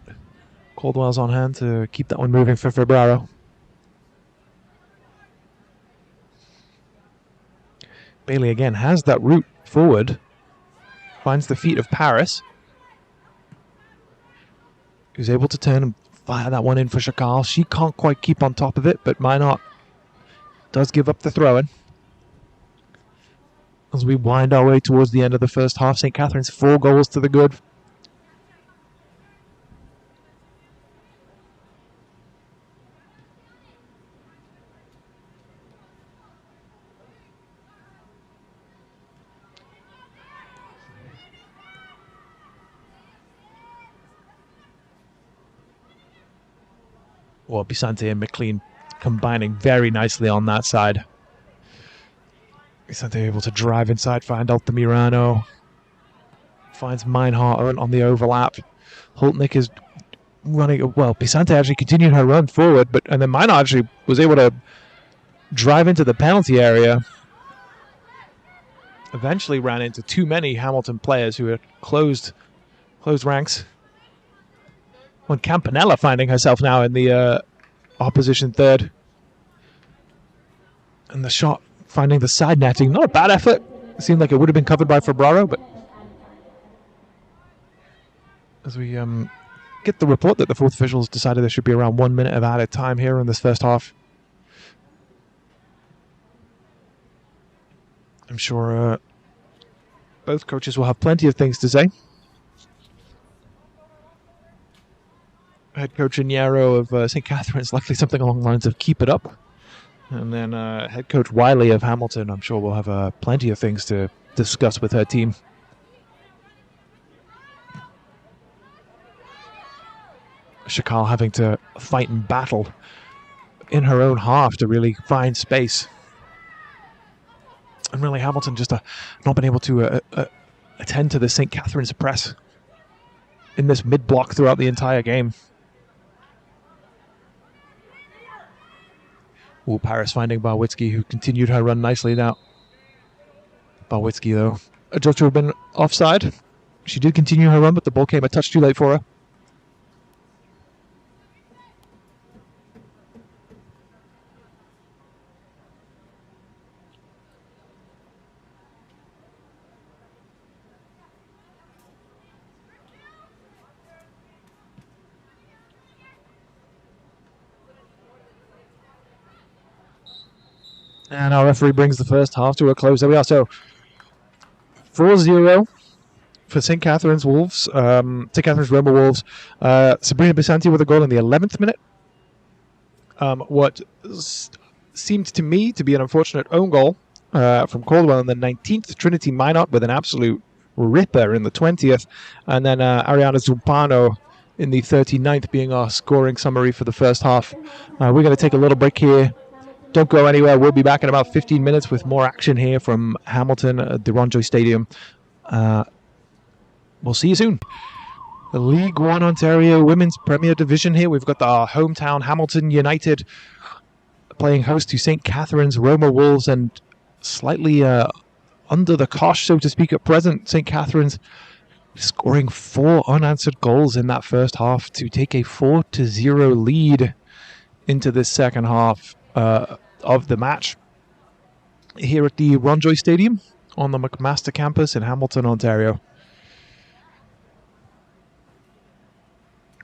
Caldwell's on hand to keep that one moving for Febraro. Bailey again has that route forward, finds the feet of Paris, who's able to turn and fire that one in for Chakal. She can't quite keep on top of it, but Minot does give up the throw-in. As we wind our way towards the end of the first half, St. Catherine's 4 goals to the good. Well, Bisante and McLean combining very nicely on that side. Bisante able to drive inside, find Altamirano. Finds Meinhardt on the overlap. Hultnick is running. Well, Bisante actually continued her run forward, and then Meinhardt actually was able to drive into the penalty area. Eventually ran into too many Hamilton players who had closed ranks. When Campanella finding herself now in the opposition third. And the shot finding the side netting. Not a bad effort. It seemed like it would have been covered by Febraro, but as we get the report that the fourth officials decided there should be around 1 minute of added time here in this first half. I'm sure both coaches will have plenty of things to say. Head coach Iñaro of St. Catherine's likely something along the lines of keep it up. And then head coach Wiley of Hamilton, I'm sure will have plenty of things to discuss with her team. Chakal having to fight and battle in her own half to really find space. And really Hamilton just not been able to attend to the St. Catherine's press in this mid-block throughout the entire game. Ooh, Paris finding Barwitzki, who continued her run nicely now. Barwitzki, though, adjudged to have been offside. She did continue her run, but the ball came a touch too late for her. And our referee brings the first half to a close. There we are. So 4-0 for St. Catherine's Wolves. St. Catherine's Roma Wolves. Sabrina Bisante with a goal in the 11th minute. What seemed to me to be an unfortunate own goal from Caldwell in the 19th. Trinity Minot with an absolute ripper in the 20th. And then Ariana Zumpano in the 39th being our scoring summary for the first half. We're going to take a little break here. Don't go anywhere. We'll be back in about 15 minutes with more action here from Hamilton at the Ron Joy Stadium. We'll see you soon. The League One Ontario Women's Premier Division here. We've got our hometown Hamilton United playing host to St. Catharines Roma Wolves, and slightly under the cosh, so to speak, at present. St. Catharines scoring 4 unanswered goals in that first half to take a 4-0 lead into this second half of the match here at the Ron Joy Stadium on the McMaster campus in Hamilton, Ontario.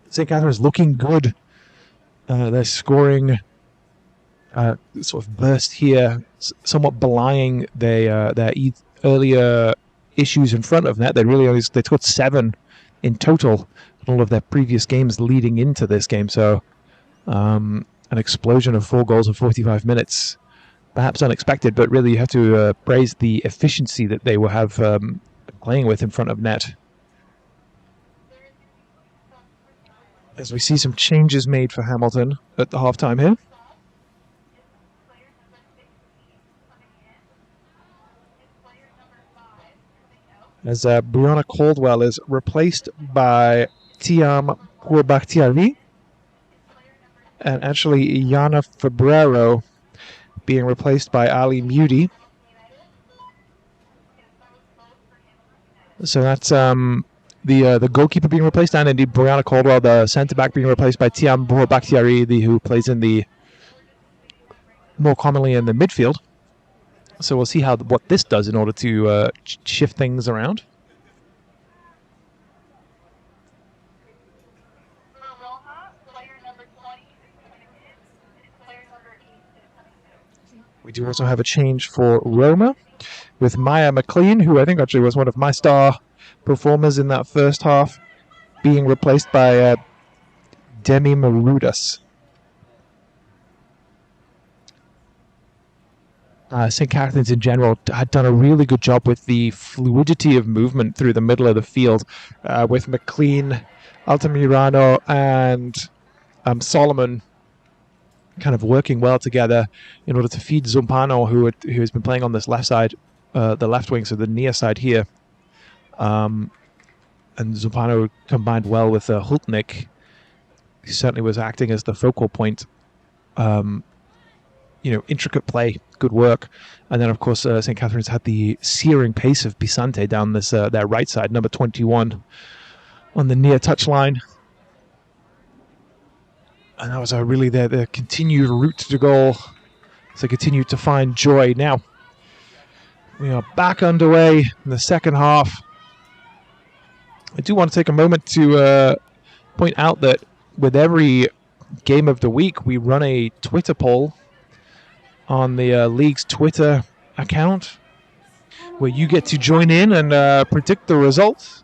St. Catharines looking good. They're scoring sort of burst here, somewhat belying their earlier issues in front of net. They scored 7 in total in all of their previous games leading into this game. So an explosion of 4 goals in 45 minutes. Perhaps unexpected, but really you have to praise the efficiency that they will have playing with in front of net. As we see some changes made for Hamilton at the halftime here. As Brianna Caldwell is replaced by Tiam Pourbakhtiari, and actually Yana Febrero being replaced by Ali Mudi. So that's the goalkeeper being replaced, and indeed Brianna Caldwell, the centre-back, being replaced by Tiam Pourbakhtiari, who plays more commonly in the midfield. So we'll see what this does in order to shift things around. We do also have a change for Roma with Maya McLean, who I think actually was one of my star performers in that first half, being replaced by Demi Marudas. St. Catharines in general had done a really good job with the fluidity of movement through the middle of the field, with McLean, Altamirano, and Solomon kind of working well together in order to feed Zumpano, who has been playing on this left side, the left wing, so the near side here. And Zumpano combined well with Hultnik. He certainly was acting as the focal point. Intricate play, good work. And then, of course, St. Catharines had the searing pace of Bisante down their right side, number 21, on the near touchline. And that was really their continued route to goal. So they continued to find joy. Now, we are back underway in the second half. I do want to take a moment to point out that with every game of the week, we run a Twitter poll on the league's Twitter account, where you get to join in and predict the results.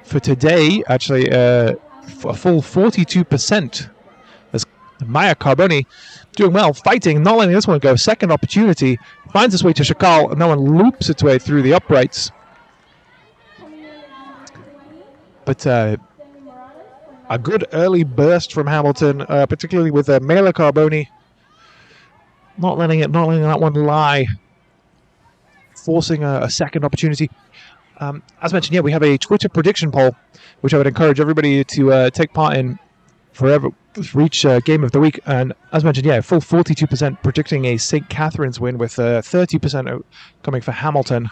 For today, actually, a full 42%. As Maya Carboni doing well, fighting, not letting this one go. Second opportunity, finds its way to Shakal, and that one loops its way through the uprights. But a good early burst from Hamilton, particularly with Mela Carboni, not letting that one lie, forcing a second opportunity. As mentioned, we have a Twitter prediction poll, which I would encourage everybody to take part in for each game of the week. And as mentioned, a full 42% predicting a St. Catharines win, with 30% coming for Hamilton,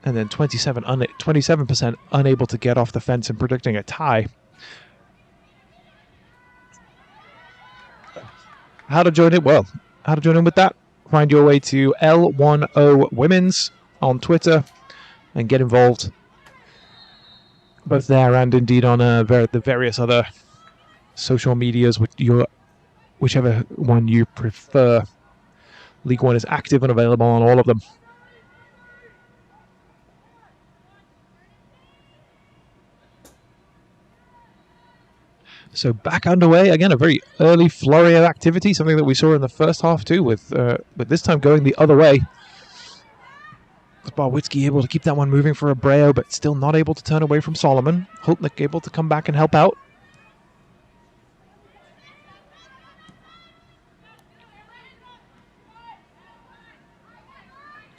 and then 27% unable to get off the fence and predicting a tie. How to join in? Well, how to join in with that? Find your way to L1O Women's on Twitter and get involved, both there and indeed on the various other social medias, whichever one you prefer. League One is active and available on all of them. So back underway again, a very early flurry of activity, something that we saw in the first half too, with this time going the other way. Barwitzki able to keep that one moving for Abreu, but still not able to turn away from Solomon. Hultnick able to come back and help out.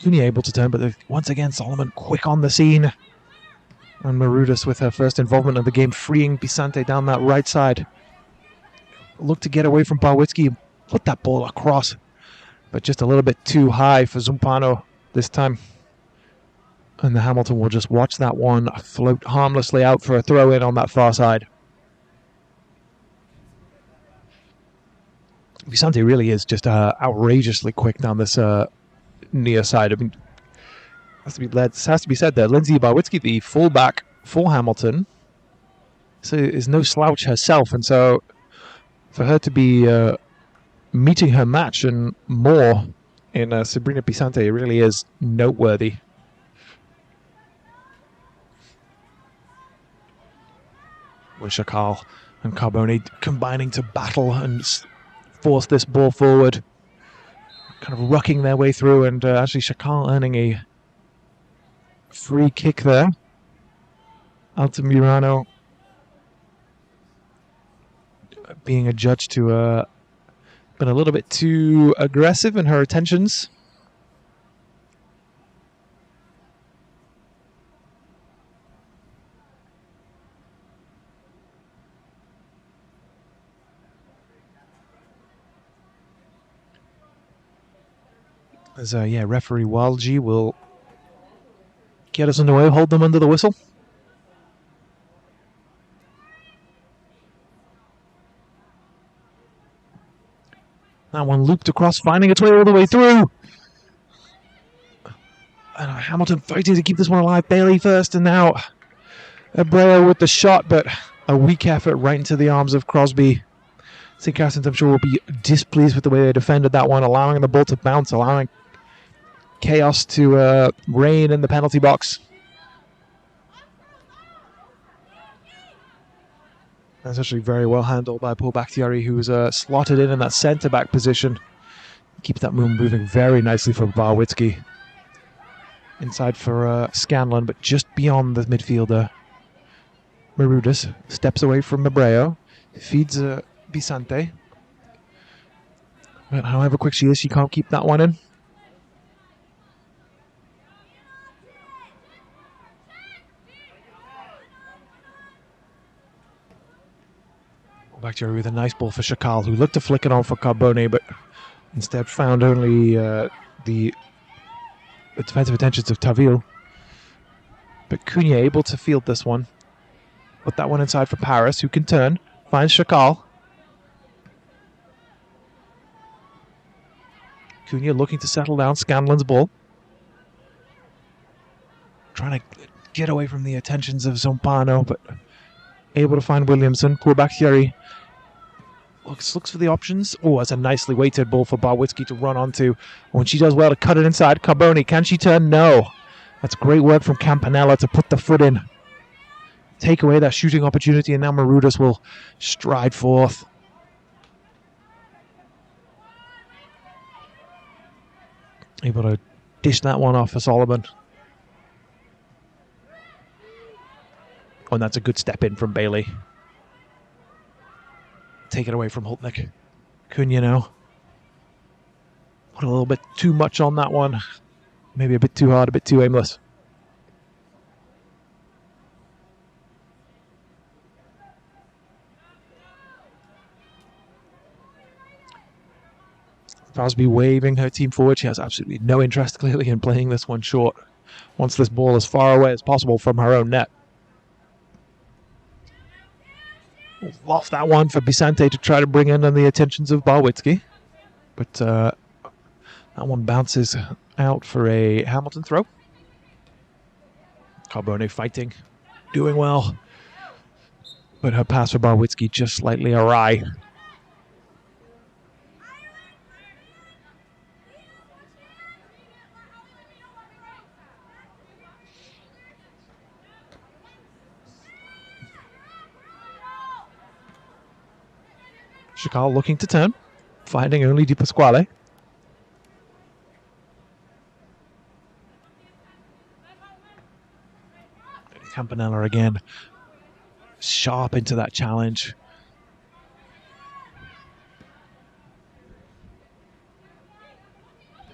Cunha able to turn, but once again Solomon quick on the scene. And Marudis with her first involvement of the game, freeing Pisante down that right side. Look to get away from Barwitzki, put that ball across, but just a little bit too high for Zumpano this time. And the Hamilton will just watch that one float harmlessly out for a throw in on that far side. Pisante really is just outrageously quick down this near side. I mean, has to be said there. Lindsay Barwitzki, the fullback for Hamilton, is no slouch herself, and so for her to be meeting her match and more in Sabrina Pisante really is noteworthy. With Shakal and Carbone combining to battle and force this ball forward, kind of rucking their way through, and actually Shakal earning a free kick there. Altamirano being adjudged to been a little bit too aggressive in her attentions. As referee Walji will get us underway, hold them under the whistle. That one looped across, finding its way all the way through. And Hamilton fighting to keep this one alive. Bailey first, and now Abreu with the shot, but a weak effort right into the arms of Crosby. St. Catherine's, I'm sure, will be displeased with the way they defended that one, allowing the ball to bounce, allowing chaos to reign in the penalty box. That's actually very well handled by Paul Bakhtiari, who was slotted in that centre-back position. Keeps that moving very nicely for Barwitzki. Inside for Scanlon, but just beyond the midfielder. Marudis steps away from Abreu, feeds Pisante. But however quick she is, she can't keep that one in. Bakhtiari with a nice ball for Shakal, who looked to flick it on for Carbone, but instead found only the defensive attentions of Tavil. But Cunha able to field this one. Put that one inside for Paris, who can turn. Finds Shakal. Cunha looking to settle down Scanlon's ball. Trying to get away from the attentions of Zompano, but able to find Williamson. Poor Bakhtiari looks for the options. Oh, that's a nicely weighted ball for Barwitzki to run onto. When she does well to cut it inside. Carbone, can she turn? No. That's great work from Campanella to put the foot in. Take away that shooting opportunity, and now Marudis will stride forth. Able to dish that one off for Solomon. Oh, and that's a good step in from Bailey. Take it away from Hultnick. Cunha now. Put a little bit too much on that one. Maybe a bit too hard, a bit too aimless. Crosby waving her team forward. She has absolutely no interest, clearly, in playing this one short. Wants this ball as far away as possible from her own net. Lost that one for Pisante to try to bring in on the attentions of Barwitzki. But that one bounces out for a Hamilton throw. Carbone fighting, doing well. But her pass for Barwitzki just slightly awry. Shakal looking to turn, finding only Di Pasquale. Campanella again, sharp into that challenge.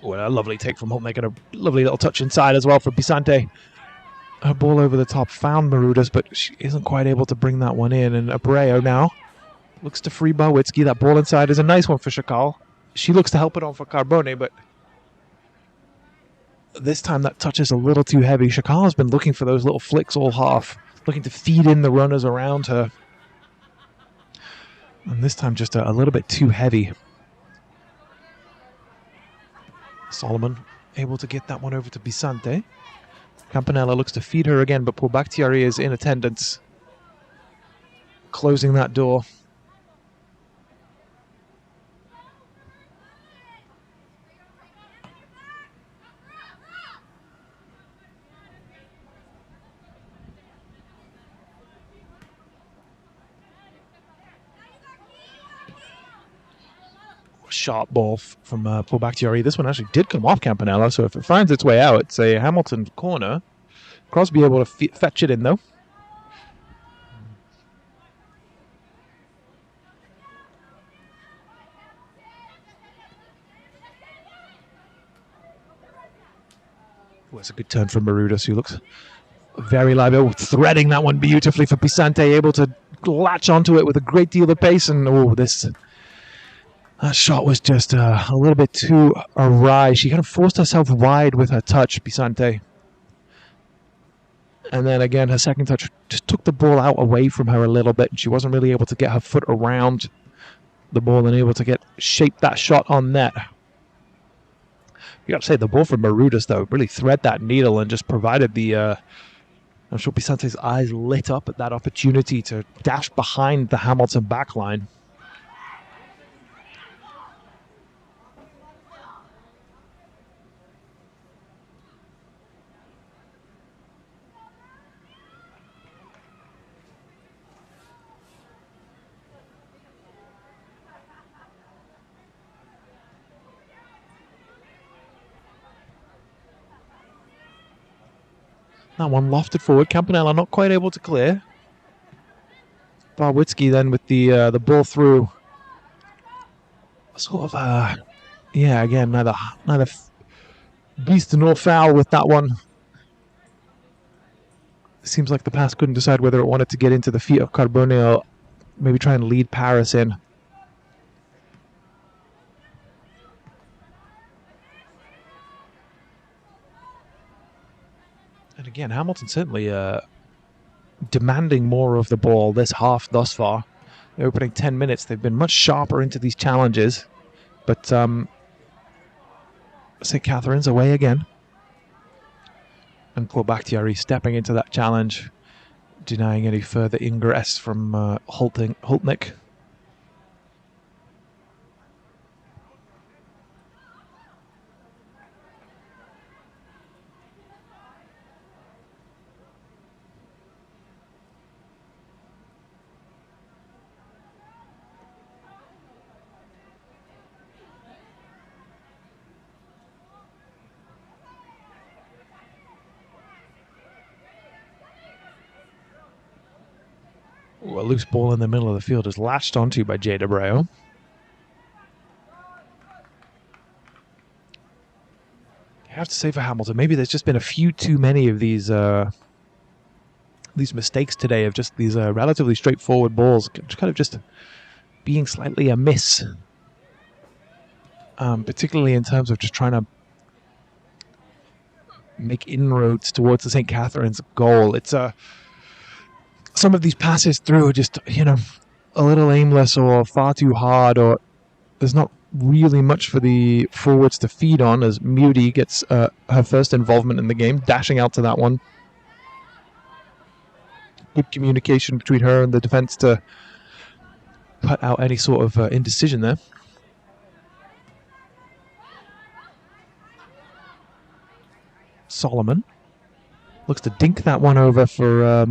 Oh, a lovely take from Holtnick and a lovely little touch inside as well from Pisante. Her ball over the top found Marudas, but she isn't quite able to bring that one in. And Abreu now looks to free Barwitzki. That ball inside is a nice one for Shakal. She looks to help it on for Carbone, but this time that touch is a little too heavy. Shakal has been looking for those little flicks all half, looking to feed in the runners around her. And this time just a little bit too heavy. Solomon able to get that one over to Bisante. Campanella looks to feed her again, but Bakhtiari is in attendance, closing that door. Sharp ball from Bakhtiari. This one actually did come off Campanella, so if it finds its way out, it's a Hamilton corner. Crosby able to fetch it in, though. Oh, it's a good turn from Marudas, who looks very liable, threading that one beautifully for Pisante, able to latch onto it with a great deal of pace, and that shot was just a little bit too awry. She kind of forced herself wide with her touch, Pisante. And then again, her second touch just took the ball out away from her a little bit, and she wasn't really able to get her foot around the ball and able to shape that shot on net. You got to say, the ball from Marudas, though, really thread that needle and just provided I'm sure Pisante's eyes lit up at that opportunity to dash behind the Hamilton backline. That one lofted forward. Campanella not quite able to clear. Barwitzki then with the ball through. Sort of, yeah, again, neither beast nor foul with that one. It seems like the pass couldn't decide whether it wanted to get into the feet of Carbone or maybe try and lead Paris in. And again, Hamilton certainly demanding more of the ball this half thus far. The opening 10 minutes, they've been much sharper into these challenges. But St. Catherine's away again. And Bakhtiari stepping into that challenge, denying any further ingress from Holtnick. Ooh, a loose ball in the middle of the field is latched onto by Jade Abreu. I have to say for Hamilton, maybe there's just been a few too many of these mistakes today of just these relatively straightforward balls, kind of just being slightly amiss, particularly in terms of just trying to make inroads towards the St. Catherine's goal. It's some of these passes through are just, a little aimless or far too hard, or there's not really much for the forwards to feed on as Moody gets her first involvement in the game, dashing out to that one. Good communication between her and the defense to put out any sort of indecision there. Solomon looks to dink that one over for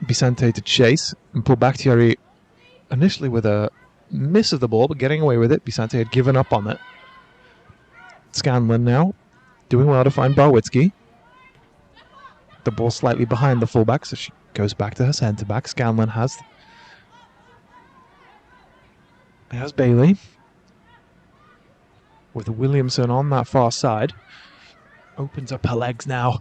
Bisante to chase and pull Bakhtiari initially with a miss of the ball, but getting away with it. Bisante had given up on it. Scanlon now doing well to find Barwitzki. The ball slightly behind the fullback, so she goes back to her centre back. Scanlon has Bailey with Williamson on that far side. Opens up her legs now.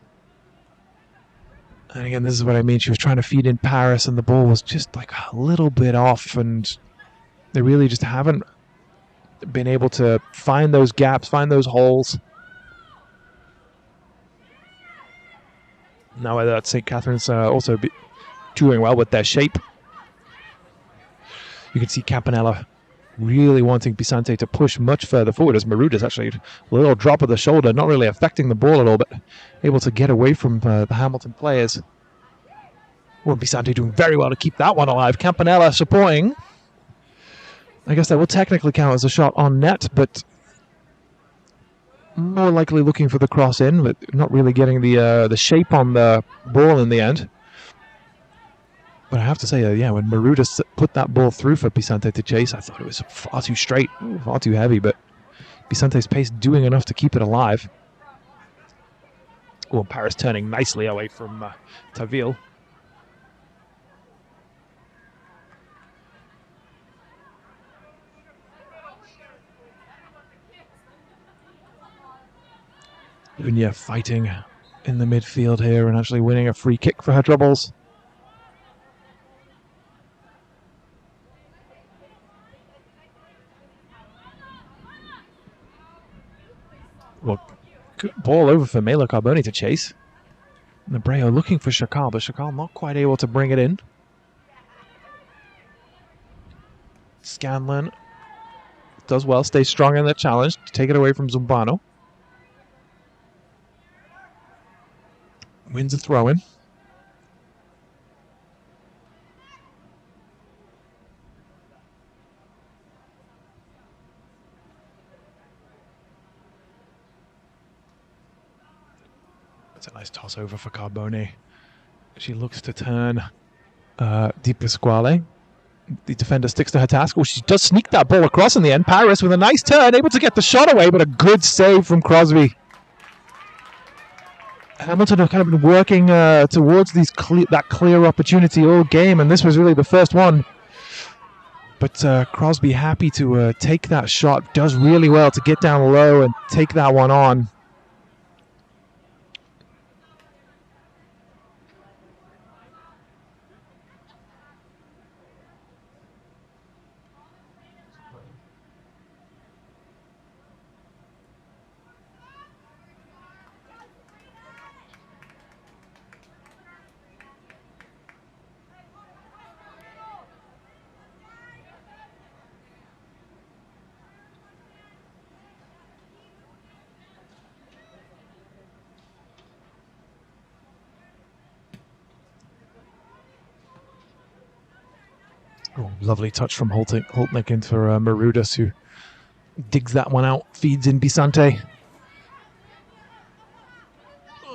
And again, this is what I mean. She was trying to feed in Paris, and the ball was just like a little bit off, and they really just haven't been able to find those gaps, find those holes. Now that St. Catherine's also doing well with their shape. You can see Campanella really wanting Bisante to push much further forward, as Maruda's actually a little drop of the shoulder, not really affecting the ball at all, but able to get away from the Hamilton players. Well, Bisante doing very well to keep that one alive. Campanella supporting. I guess that will technically count as a shot on net, but more likely looking for the cross in, but not really getting the shape on the ball in the end. But I have to say, yeah, when Maruda put that ball through for Bisante to chase, I thought it was far too straight, far too heavy, but Bisante's pace doing enough to keep it alive. Oh, Paris turning nicely away from Taville. Unya fighting in the midfield here and actually winning a free kick for her troubles. Well, good ball over for Mela Carboni to chase. Nebreo looking for Shakal, but Shakal not quite able to bring it in. Scanlon does well, stays strong in the challenge to take it away from Zumbano. Wins a throw-in. It's a nice toss over for Carbone. She looks to turn Di Pasquale. The defender sticks to her task. Oh, she does sneak that ball across in the end. Paris with a nice turn, able to get the shot away, but a good save from Crosby. Hamilton have kind of been working towards that clear opportunity all game, and this was really the first one. But Crosby happy to take that shot, does really well to get down low and take that one on. Oh, lovely touch from Holtnick in for Marudas, who digs that one out, feeds in Bisante.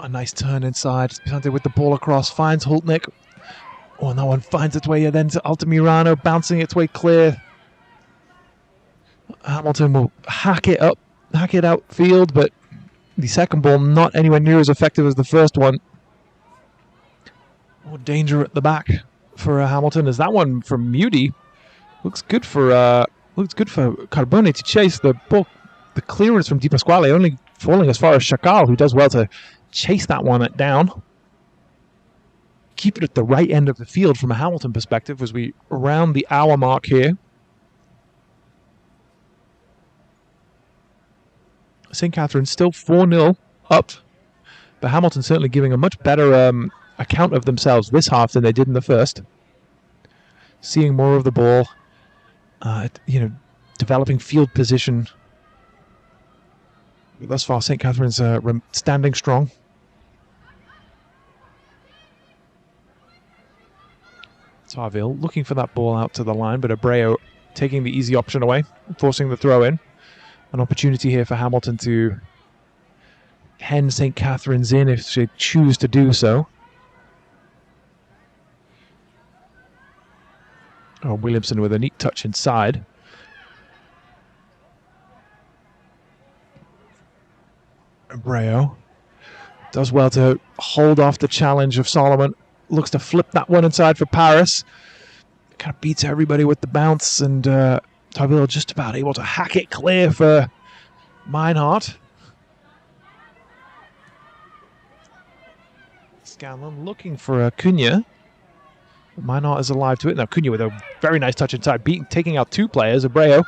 A nice turn inside. Bisante with the ball across, finds Holtnick. Oh, and that one finds its way then to Altamirano, bouncing its way clear. Hamilton will hack it outfield, but the second ball not anywhere near as effective as the first one. More danger at the back for Hamilton, as that one from Muti looks good for Carbone to chase the ball. The clearance from Di Pasquale only falling as far as Shakal, who does well to chase that one down. Keep it at the right end of the field from a Hamilton perspective as we round the hour mark here. St. Catherine's still 4-0 up, but Hamilton certainly giving a much better account of themselves this half than they did in the first. Seeing more of the ball, developing field position. Thus far, St. Catherine's standing strong. Tarville looking for that ball out to the line, but Abreu taking the easy option away, forcing the throw in. An opportunity here for Hamilton to hen St. Catherine's in if they choose to do so. Oh, Williamson with a neat touch inside. Breo does well to hold off the challenge of Solomon. Looks to flip that one inside for Paris. Kind of beats everybody with the bounce, and Tavil just about able to hack it clear for Meinhardt. Scanlon looking for Cunha. Meinhardt is alive to it. Now Cunha with a very nice touch inside, taking out two players. Abreu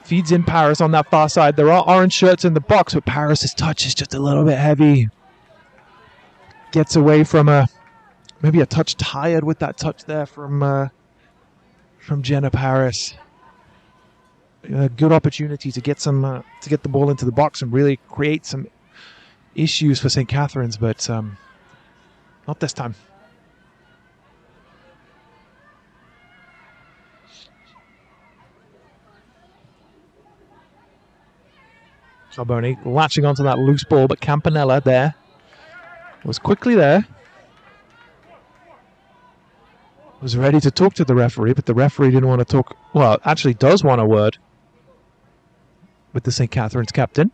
feeds in Paris on that far side. There are orange shirts in the box, but Paris' touch is just a little bit heavy. Gets away from maybe a touch tired with that touch there from Jenna Paris. A good opportunity to get the ball into the box and really create some issues for St. Catherine's, but not this time. Carboni latching onto that loose ball, but Campanella there was quickly there. Was ready to talk to the referee, but the referee didn't want to talk. Well, actually does want a word with the St. Catherine's captain.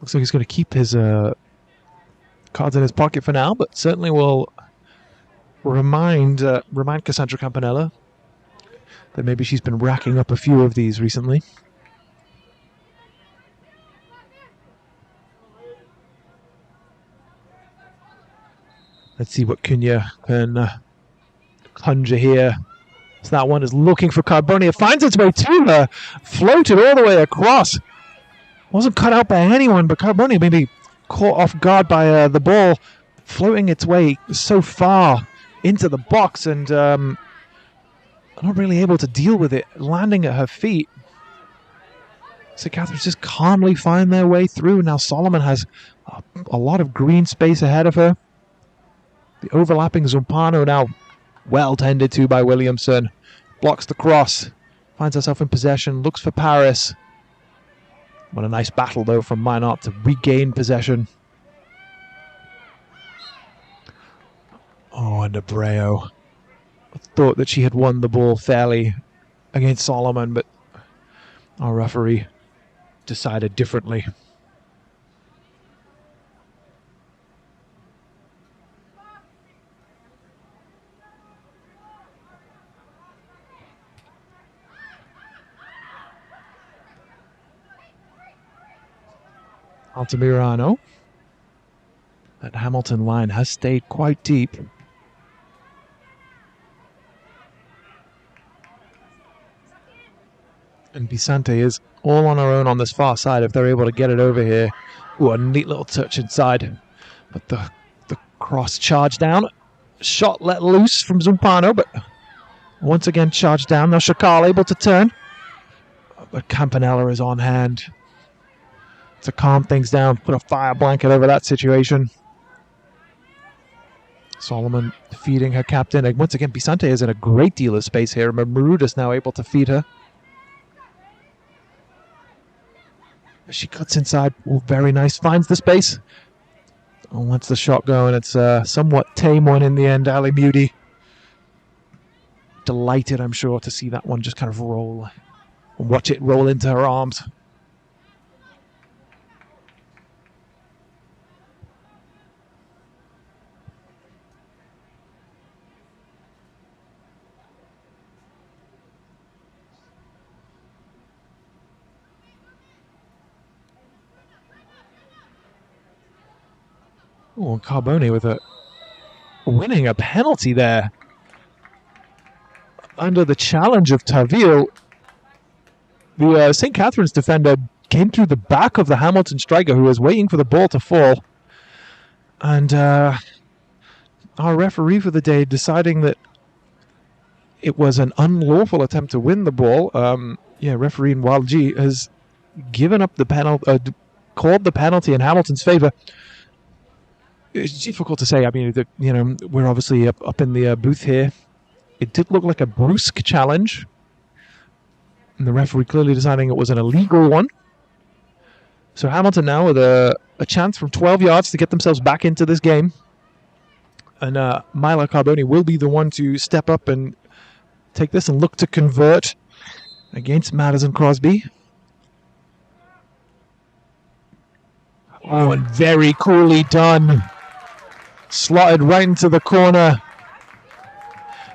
Looks like he's going to keep his cards in his pocket for now, but certainly will remind Cassandra Campanella that maybe she's been racking up a few of these recently. Let's see what Cunha can conjure here. So that one is looking for Carboni. It finds its way to her. Floated all the way across. Wasn't cut out by anyone, but Carboni maybe caught off guard by the ball floating its way so far into the box and not really able to deal with it, landing at her feet. So Catherine's just calmly find their way through. Now Solomon has a lot of green space ahead of her. The overlapping Zumpano now well tended to by Williamson. Blocks the cross. Finds herself in possession. Looks for Paris. What a nice battle though from Meinhardt to regain possession. Oh, and Abreu. Thought that she had won the ball fairly against Solomon, but our referee decided differently. Altamirano. That Hamilton line has stayed quite deep. And Bisante is all on her own on this far side if they're able to get it over here. Ooh, a neat little touch inside. But the cross charge down. Shot let loose from Zumpano, but once again charged down. Now Shakal able to turn. But Campanella is on hand to calm things down, put a fire blanket over that situation. Solomon feeding her captain. And once again, Bisante is in a great deal of space here. Maruda's now able to feed her. She cuts inside. Ooh, very nice. Finds the space. Oh, lets the shot go, and it's a somewhat tame one in the end. Ali Muti. Delighted, I'm sure, to see that one just kind of roll. Watch it roll into her arms. Oh, Carboni with winning a penalty there. Under the challenge of Tavil, the St. Catherine's defender came through the back of the Hamilton striker who was waiting for the ball to fall. And our referee for the day deciding that it was an unlawful attempt to win the ball. Referee in Wild G has given up the penalty, called the penalty in Hamilton's favor. It's difficult to say. I mean, we're obviously up in the booth here. It did look like a brusque challenge. And the referee clearly deciding it was an illegal one. So Hamilton now with a chance from 12 yards to get themselves back into this game. And Mila Carboni will be the one to step up and take this and look to convert against Madison Crosby. Oh, and very coolly done. Slotted right into the corner.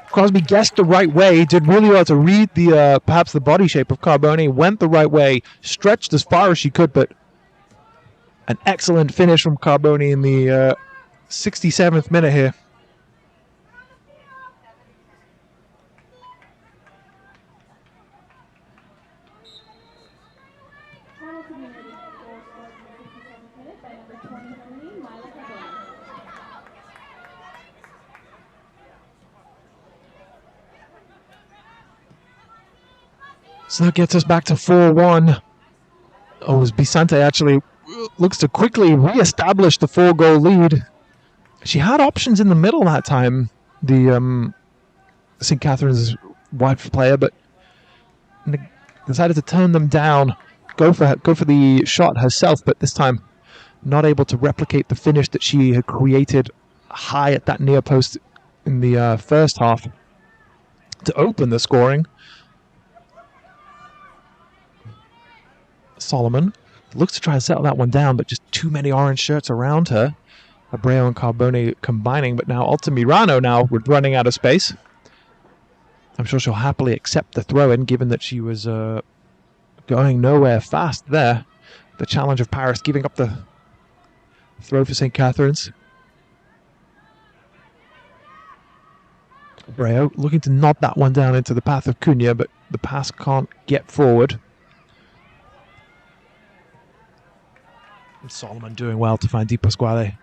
Crosby guessed the right way, did really well to read the perhaps the body shape of Carbone, went the right way, stretched as far as she could, but an excellent finish from Carbone in the 67th minute here. Hamilton United scored in the 67th minute by number 23, Mila Carbone. So that gets us back to 4-1. Oh, as Bisante actually looks to quickly re-establish the 4-goal lead. She had options in the middle that time, the St. Catherine's wide player, but decided to turn them down, go for the shot herself, but this time not able to replicate the finish that she had created high at that near post in the first half to open the scoring. Solomon looks to try and settle that one down, but just too many orange shirts around her. Abreu and Carbone combining, but now Altamirano now running out of space. I'm sure she'll happily accept the throw-in, given that she was going nowhere fast there. The challenge of Paris giving up the throw for St. Catherine's. Abreu looking to nod that one down into the path of Cunha, but the pass can't get forward. And Solomon doing well to find Di Pasquale.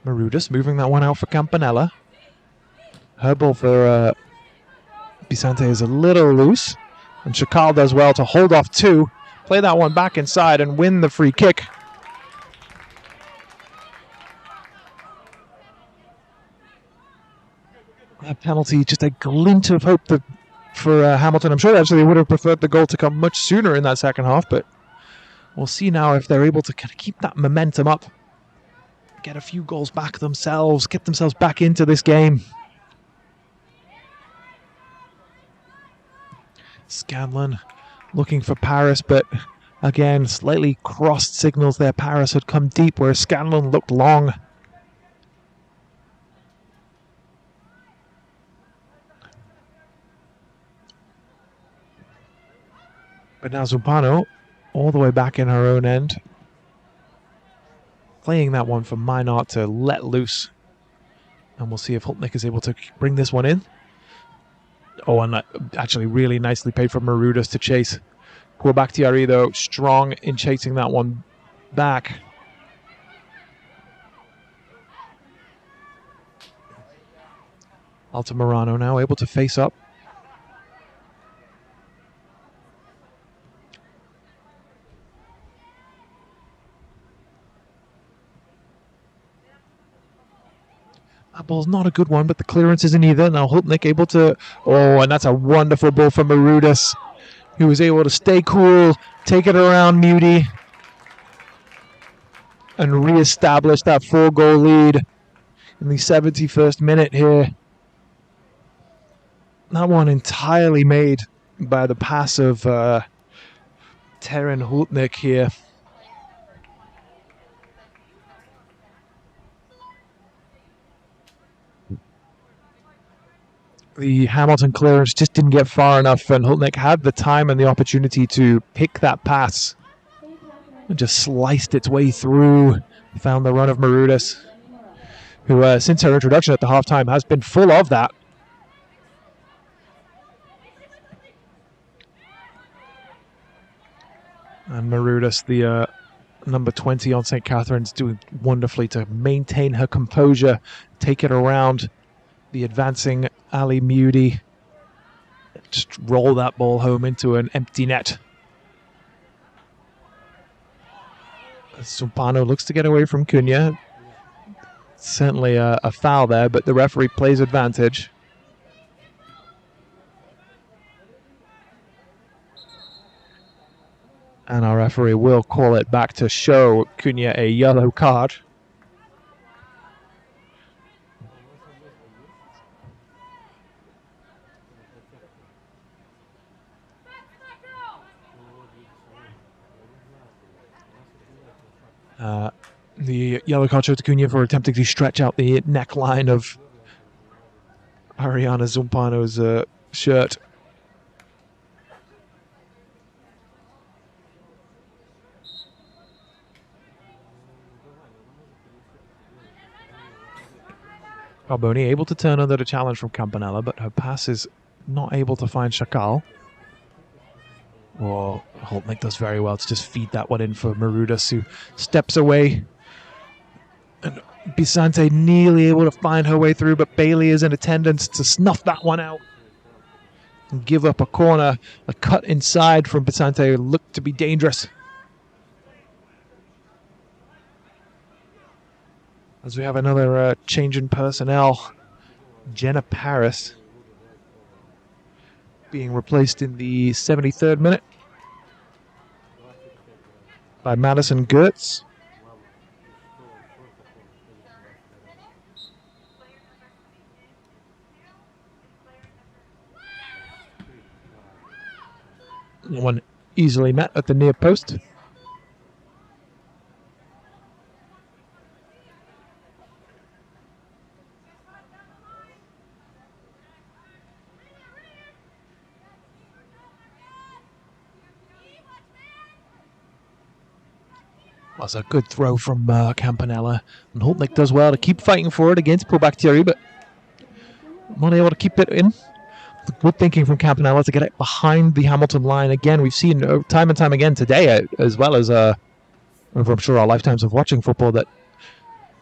Marudis moving that one out for Campanella. Her ball for Bisante is a little loose. And Chakal does well to hold off two. Play that one back inside and win the free kick. That penalty, just a glint of hope for Hamilton. I'm sure actually they would have preferred the goal to come much sooner in that second half, but we'll see now if they're able to kind of keep that momentum up. Get a few goals back themselves, get themselves back into this game. Scanlon looking for Paris, but again, slightly crossed signals there. Paris had come deep, where Scanlon looked long. But now Zumpano, all the way back in her own end. Playing that one for Minart to let loose. And we'll see if Hultnick is able to bring this one in. Oh, and actually really nicely paid from Marudis to chase. Poor Bakhtiari, though, strong in chasing that one back. Altamirano now able to face up. That ball's not a good one, but the clearance isn't either. Now Hultnick able to... Oh, and that's a wonderful ball from Marudis, who was able to stay cool, take it around Muti, and re-establish that 4-goal lead in the 71st minute here. That one entirely made by the pass of Terren Hultnick here. The Hamilton clearance just didn't get far enough, and Hultnick had the time and the opportunity to pick that pass and just sliced its way through. Found the run of Marudis, who since her introduction at the halftime has been full of that. And Marudis, the number 20 on St. Catherine's, doing wonderfully to maintain her composure, take it around the advancing Ali Muti, just roll that ball home into an empty net. Zumpano looks to get away from Cunha. Certainly a foul there, but the referee plays advantage. And our referee will call it back to show Cunha a yellow card. The yellow card shows to Cunha for attempting to stretch out the neckline of Ariana Zumpano's shirt. Carboni able to turn under the challenge from Campanella, but her pass is not able to find Shakal. Oh, Holtnick does very well to just feed that one in for Marudas, who steps away. And Bisante nearly able to find her way through, but Bailey is in attendance to snuff that one out and give up a corner. A cut inside from Bisante looked to be dangerous. As we have another change in personnel, Jenna Paris being replaced in the 73rd minute by Madison Gertz. One easily met at the near post. Was a good throw from Campanella, and Holtnick does well to keep fighting for it against pullback Thierry, but not able to keep it in. Good thinking from Campanella to get it behind the Hamilton line. Again, we've seen time and time again today, as well as over I'm sure our lifetimes of watching football, that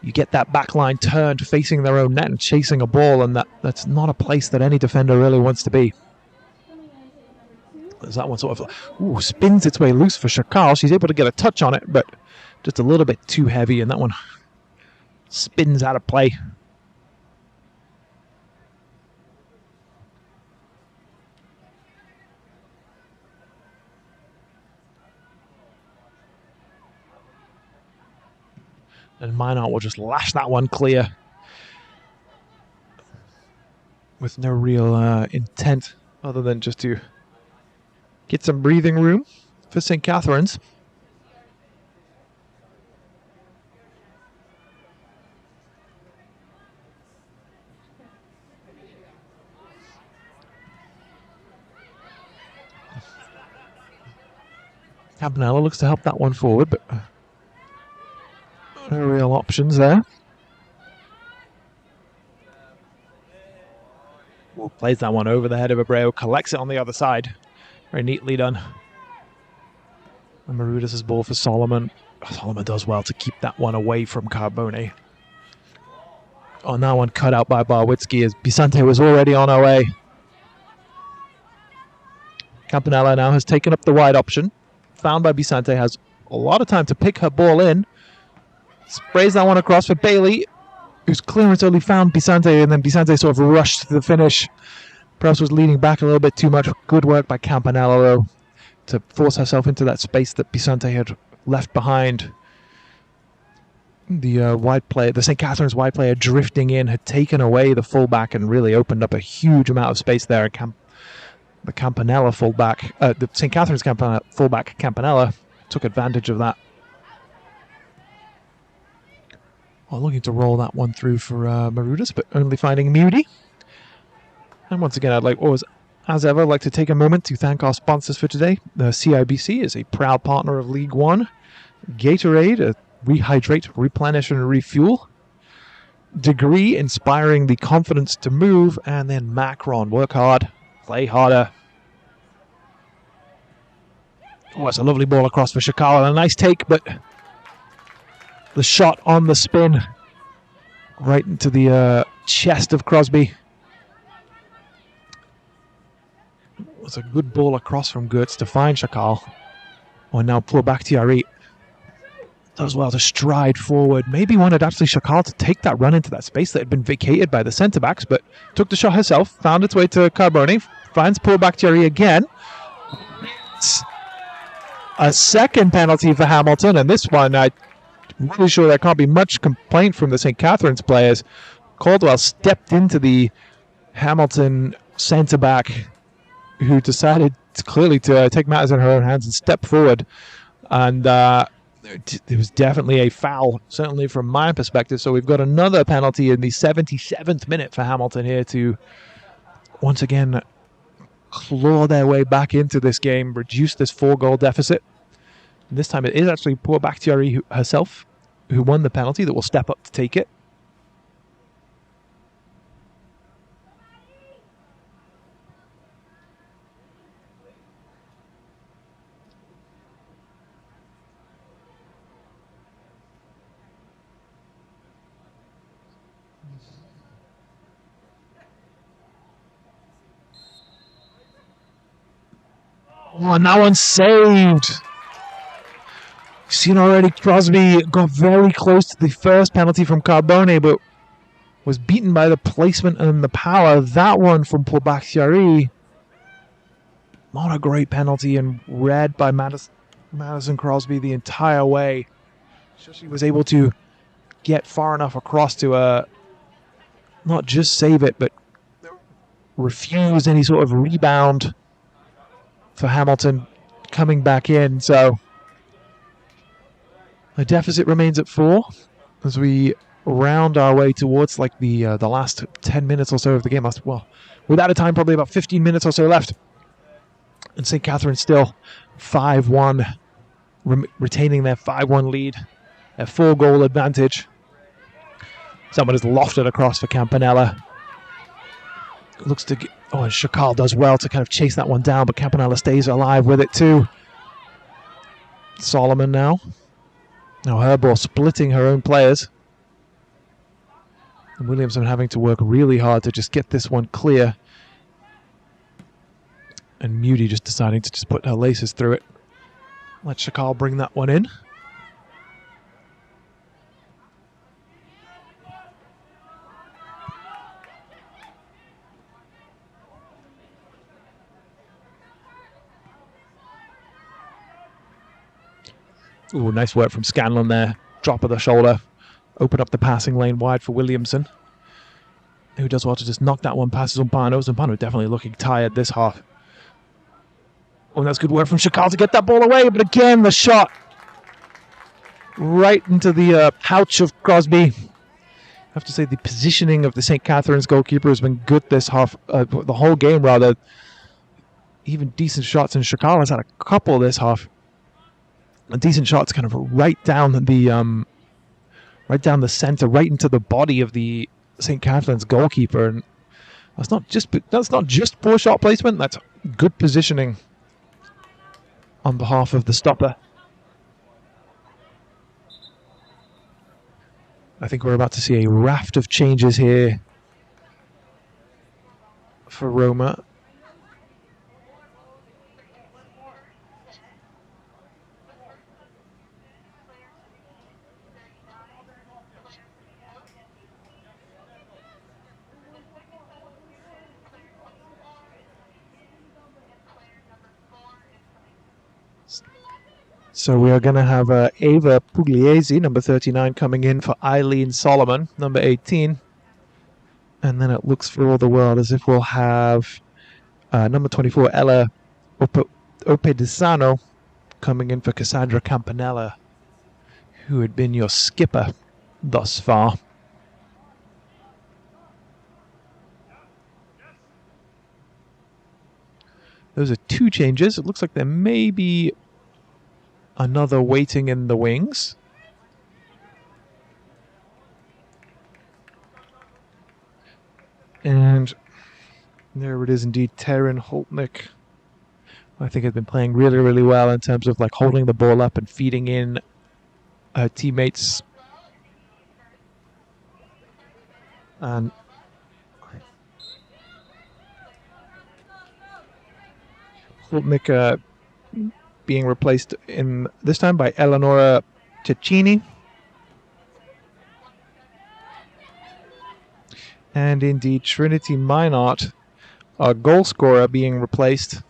you get that back line turned facing their own net and chasing a ball, and that's not a place that any defender really wants to be. As that one sort of spins its way loose for Shakal. She's able to get a touch on it, but just a little bit too heavy, and that one spins out of play. And Minot will just lash that one clear with no real intent other than just to get some breathing room for St. Catherine's. Campanella looks to help that one forward, but no real options there. Plays that one over the head of Abreu, collects it on the other side. Very neatly done. And Marudas' ball for Solomon. Solomon does well to keep that one away from Carbone. On that one cut out by Barwitzki as Bisante was already on her way. Campanella now has taken up the wide option. Found by Bisante, has a lot of time to pick her ball in. Sprays that one across for Bailey, whose clearance only found Bisante, and then Bisante sort of rushed to the finish. Perhaps was leaning back a little bit too much. Good work by Campanella, though, to force herself into that space that Bisante had left behind. The wide player, the St. Catherine's wide player drifting in, had taken away the fullback and really opened up a huge amount of space there. The Campanella fullback, the St. Catherine's fullback Campanella took advantage of that. Well, looking to roll that one through for Marudas, but only finding Moody. And once again, as ever, I'd like to take a moment to thank our sponsors for today. The CIBC is a proud partner of League One. Gatorade, rehydrate, replenish, and refuel. Degree, inspiring the confidence to move. And then Macron, work hard, play harder. Oh, it's a lovely ball across for Shakala. A nice take, but the shot on the spin right into the chest of Crosby. It was a good ball across from Gertz to find Shakal. Oh, now pull back to Yari. Does well to stride forward. Maybe wanted actually Shakal to take that run into that space that had been vacated by the centre-backs, but took the shot herself, found its way to Carbone, finds pull back to Yari again. It's a second penalty for Hamilton, and this one, I'm really sure there can't be much complaint from the St. Catherine's players. Caldwell stepped into the Hamilton centre-back, who decided clearly to take matters in her own hands and step forward. And It was definitely a foul, certainly from my perspective. So we've got another penalty in the 77th minute for Hamilton here to once again claw their way back into this game, reduce this 4-goal deficit. And this time it is actually poor Bakhtiari herself who won the penalty that will step up to take it. Oh, and that one's saved. You've seen already Crosby got very close to the first penalty from Carbone, but was beaten by the placement and the power. That one from Bakhtiari. Not a great penalty and read by Madison Crosby the entire way. She was able to get far enough across to not just save it, but refuse any sort of rebound for Hamilton coming back in. So the deficit remains at 4 as we round our way towards like the last 10 minutes or so of the game. Well, without a time, probably about 15 minutes or so left. And St. Catharines still 5-1, retaining their 5-1 lead, their 4-goal advantage. Someone is lofted across for Campanella. Looks to get, and Shakal does well to kind of chase that one down, but Campanella stays alive with it too. Solomon now. Now Herbal splitting her own players. And Williamson having to work really hard to just get this one clear. And Muty just deciding to just put her laces through it. Let Shakal bring that one in. Ooh, nice work from Scanlon there. Drop of the shoulder. Open up the passing lane wide for Williamson, who does well to just knock that one past Zumpano. Zumpano definitely looking tired this half. Oh, that's good work from Shakal to get that ball away, but again, the shot right into the pouch of Crosby. I have to say the positioning of the St. Catharines goalkeeper has been good this half, the whole game rather. Even decent shots, and Shakal has had a couple this half. Decent shots kind of right down the center, right into the body of the St. Catharines goalkeeper. And that's not just poor shot placement, that's good positioning on behalf of the stopper. I think we're about to see a raft of changes here for Roma. So we are going to have Ava Pugliese, number 39, coming in for Eileen Solomon, number 18. And then it looks for all the world as if we'll have number 24, Ella Opedisano, coming in for Cassandra Campanella, who had been your skipper thus far. Those are 2 changes. It looks like there may be another waiting in the wings. And there it is indeed, Taryn Holtnick. I think has been playing really, really well in terms of like holding the ball up and feeding in her teammates. And Holtnick being replaced in this time by Eleonora Cecchini. And indeed, Trinity Minot, a goal scorer, being replaced.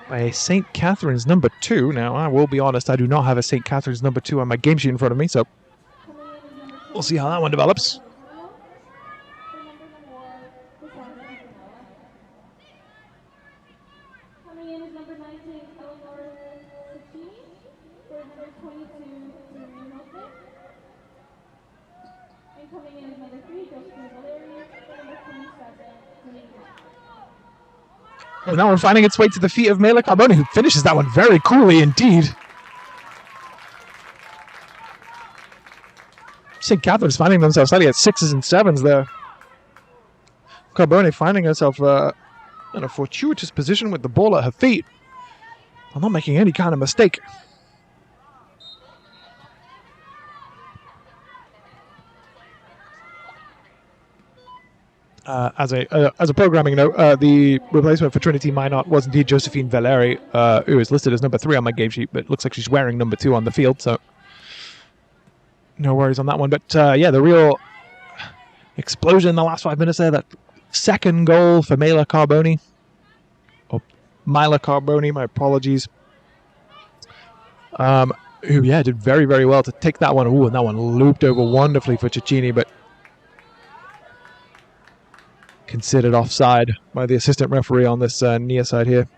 by a St. Catherine's number 2. Now, I will be honest, I do not have a St. Catherine's number 2 on my game sheet in front of me, so we'll see how that one develops. Coming in is number 19, L1O for number 22, Milton. And coming in is number 3, Josephine Valeri for number 27, Well, now we're finding its way to the feet of Mela Carboni, who finishes that one very coolly indeed. St. Catherine's finding themselves slightly at 6s and 7s there. Carboni finding herself in a fortuitous position with the ball at her feet. I'm not making any kind of mistake. As a programming note, the replacement for Trinity Minot was indeed Josephine Valeri, who is listed as number 3 on my game sheet, but looks like she's wearing number 2 on the field, so no worries on that one. But yeah, the real explosion in the last 5 minutes there, that second goal for Mela Carboni. Or Mila Carboni, my apologies. Who, yeah, did very, very well to take that one. Ooh, and that one looped over wonderfully for Cecchini, but considered offside by the assistant referee on this near side here.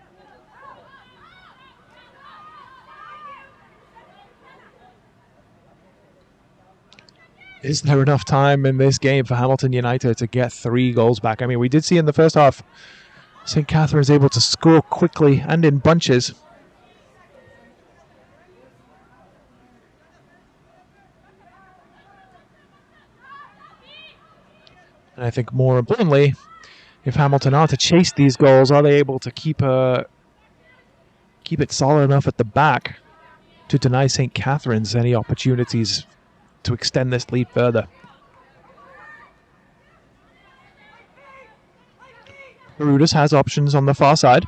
Is there enough time in this game for Hamilton United to get 3 goals back? I mean, we did see in the first half St. Catherine's able to score quickly and in bunches. And I think more importantly, if Hamilton are to chase these goals, are they able to keep it solid enough at the back to deny St. Catherine's any opportunities to extend this lead further? Barudis has options on the far side.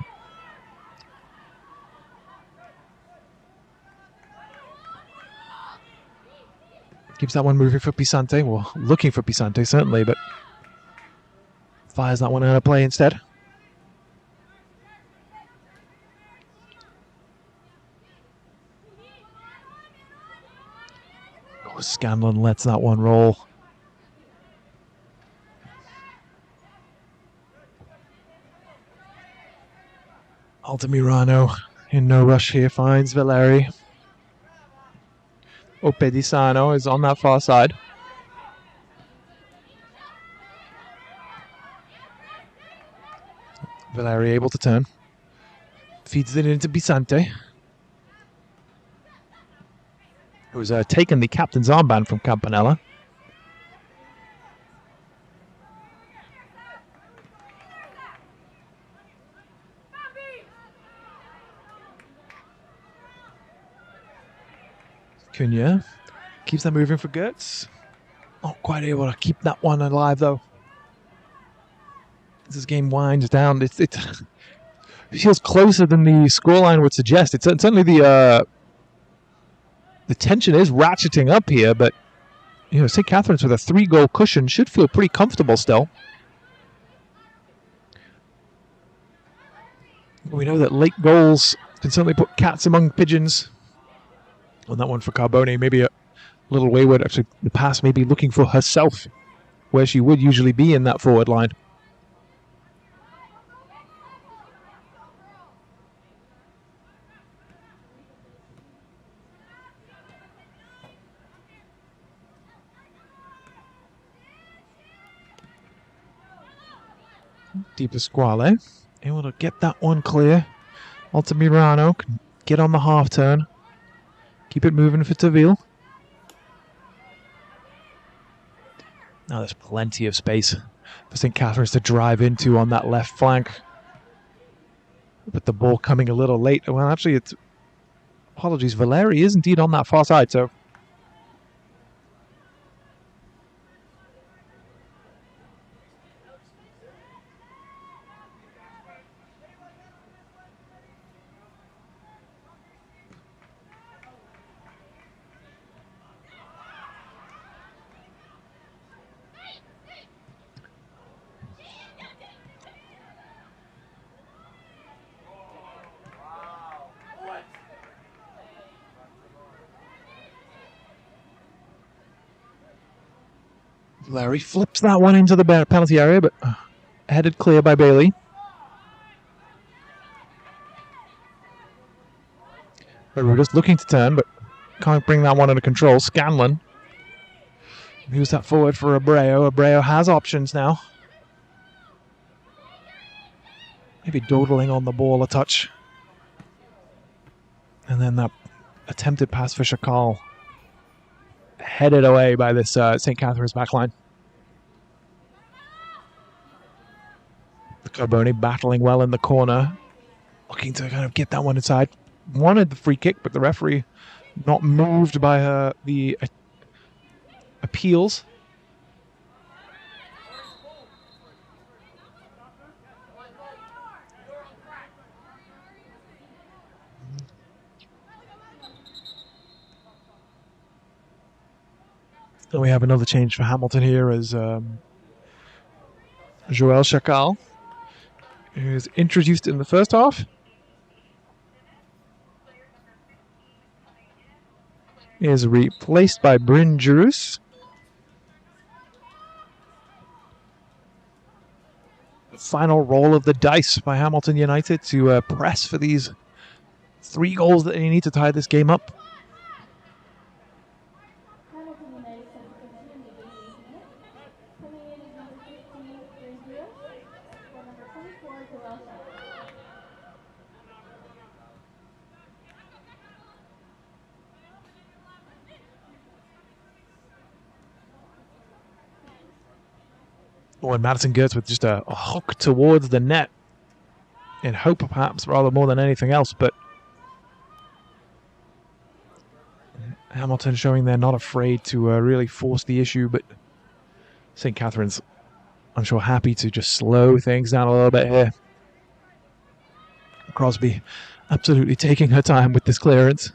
Keeps that one moving for Pisante. Well, looking for Pisante, certainly, but fires that one out of play instead. Oh, Scanlon lets that one roll. Altamirano in no rush here finds Valeri. Opedisano is on that far side. Valeri able to turn. Feeds it into Bisante, who's taken the captain's armband from Campanella. Cunha keeps that moving for Gertz. Not quite able to keep that one alive, though. As this game winds down, it feels closer than the scoreline would suggest. It's certainly the tension is ratcheting up here, but you know, St. Catherine's with a 3-goal cushion should feel pretty comfortable still. We know that late goals can certainly put cats among pigeons. On that one for Carboni, maybe a little wayward. Actually, the pass may be looking for herself, where she would usually be in that forward line. Di Pasquale able to get that one clear. Altamirano can get on the half turn. Keep it moving for Taville. Now there's plenty of space for St. Catherine's to drive into on that left flank. But the ball coming a little late. Well, actually, it's... Apologies, Valeri is indeed on that far side, so... Larry flips that one into the penalty area, but headed clear by Bailey. Baruda's looking to turn, but can't bring that one under control. Scanlon moves that forward for Abreu. Abreu has options now. Maybe dawdling on the ball a touch. And then that attempted pass for Shakal headed away by this St. Catherine's backline. The Carboni battling well in the corner, looking to kind of get that one inside. Wanted the free kick, but the referee not moved by the appeals. And we have another change for Hamilton here as Joel Chakal, who is introduced in the first half, is replaced by Bryn Jerus. The final roll of the dice by Hamilton United to press for these 3 goals that they need to tie this game up. Oh, and Madison Gertz with just a hook towards the net in hope, perhaps, rather more than anything else. But Hamilton showing they're not afraid to really force the issue. But St. Catherine's, I'm sure, happy to just slow things down a little bit here. Crosby absolutely taking her time with this clearance.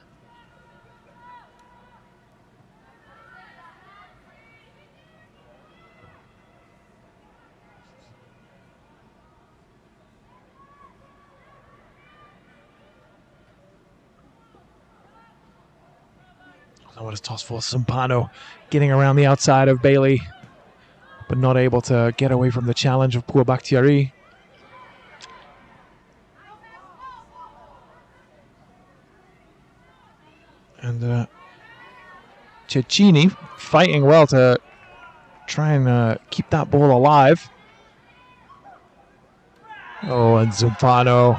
What is tossed for Sumpano, getting around the outside of Bailey, but not able to get away from the challenge of Poor Bakhtiari. And Cecchini fighting well to try and keep that ball alive. Oh, and Zumpano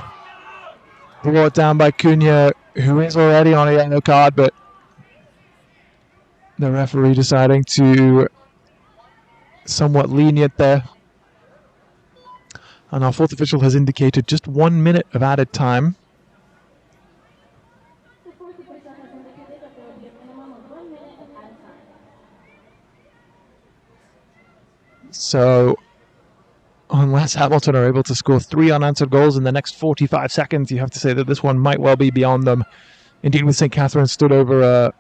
brought down by Cunha, who is already on a yellow card, but the referee deciding to somewhat lenient there. And our fourth official has indicated just 1 minute of added time. The fourth official has indicated that there will be a minimum of 1 minute of added time. So, unless Hamilton are able to score 3 unanswered goals in the next 45 seconds, you have to say that this one might well be beyond them. Indeed, with St. Catherine stood over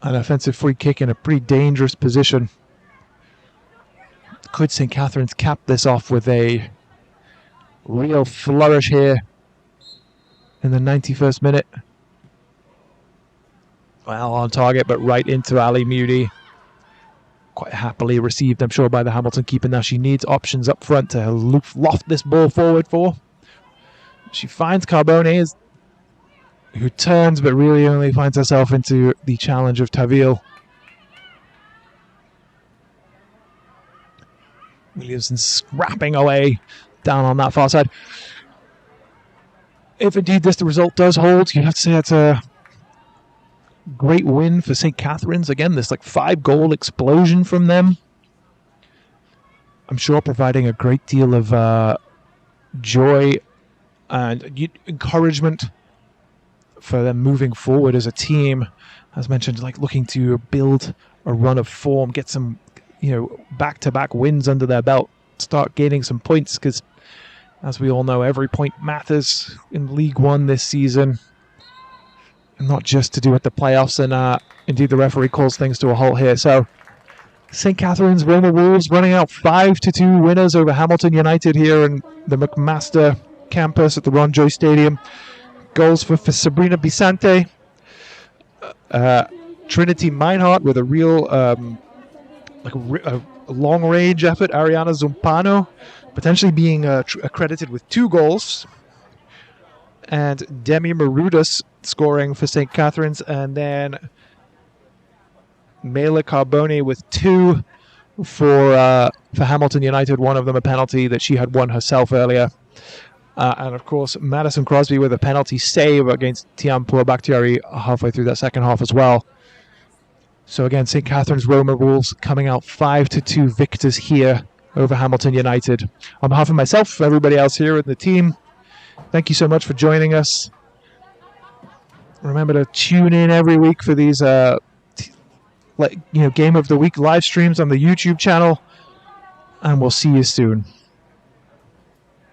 an offensive free kick in a pretty dangerous position. Could St. Catherine's cap this off with a real flourish here in the 91st minute? Well, on target, but right into Ali Moody. Quite happily received, I'm sure, by the Hamilton keeper. Now she needs options up front to loft this ball forward for. She finds Carbone, who turns but really only finds herself into the challenge of Tavil. Williamson scrapping away down on that far side. If indeed the result does hold, you have to say that's a great win for St. Catherine's. Again, this 5-goal explosion from them. I'm sure providing a great deal of joy and encouragement for them moving forward as a team. As mentioned, looking to build a run of form, get some back-to-back wins under their belt, start gaining some points, because as we all know, every point matters in League One this season, and not just to do with the playoffs. And indeed, the referee calls things to a halt here. So St. Catherine's Roma Wolves running out 5-2 winners over Hamilton United here in the McMaster campus at the Ron Joy Stadium. Goals for Sabrina Bisante, Trinity Meinhardt with a real long-range effort, Ariana Zumpano, potentially being accredited with 2 goals. And Demi Marudas scoring for St. Catharines. And then Mela Carboni with 2 for Hamilton United, one of them a penalty that she had won herself earlier. And, of course, Madison Crosby with a penalty save against Tiampua Bakhtiari halfway through that second half as well. So, again, St. Catharines Roma Wolves coming out 5-2 victors here over Hamilton United. On behalf of myself, everybody else here in the team, thank you so much for joining us. Remember to tune in every week for these Game of the Week live streams on the YouTube channel. And we'll see you soon.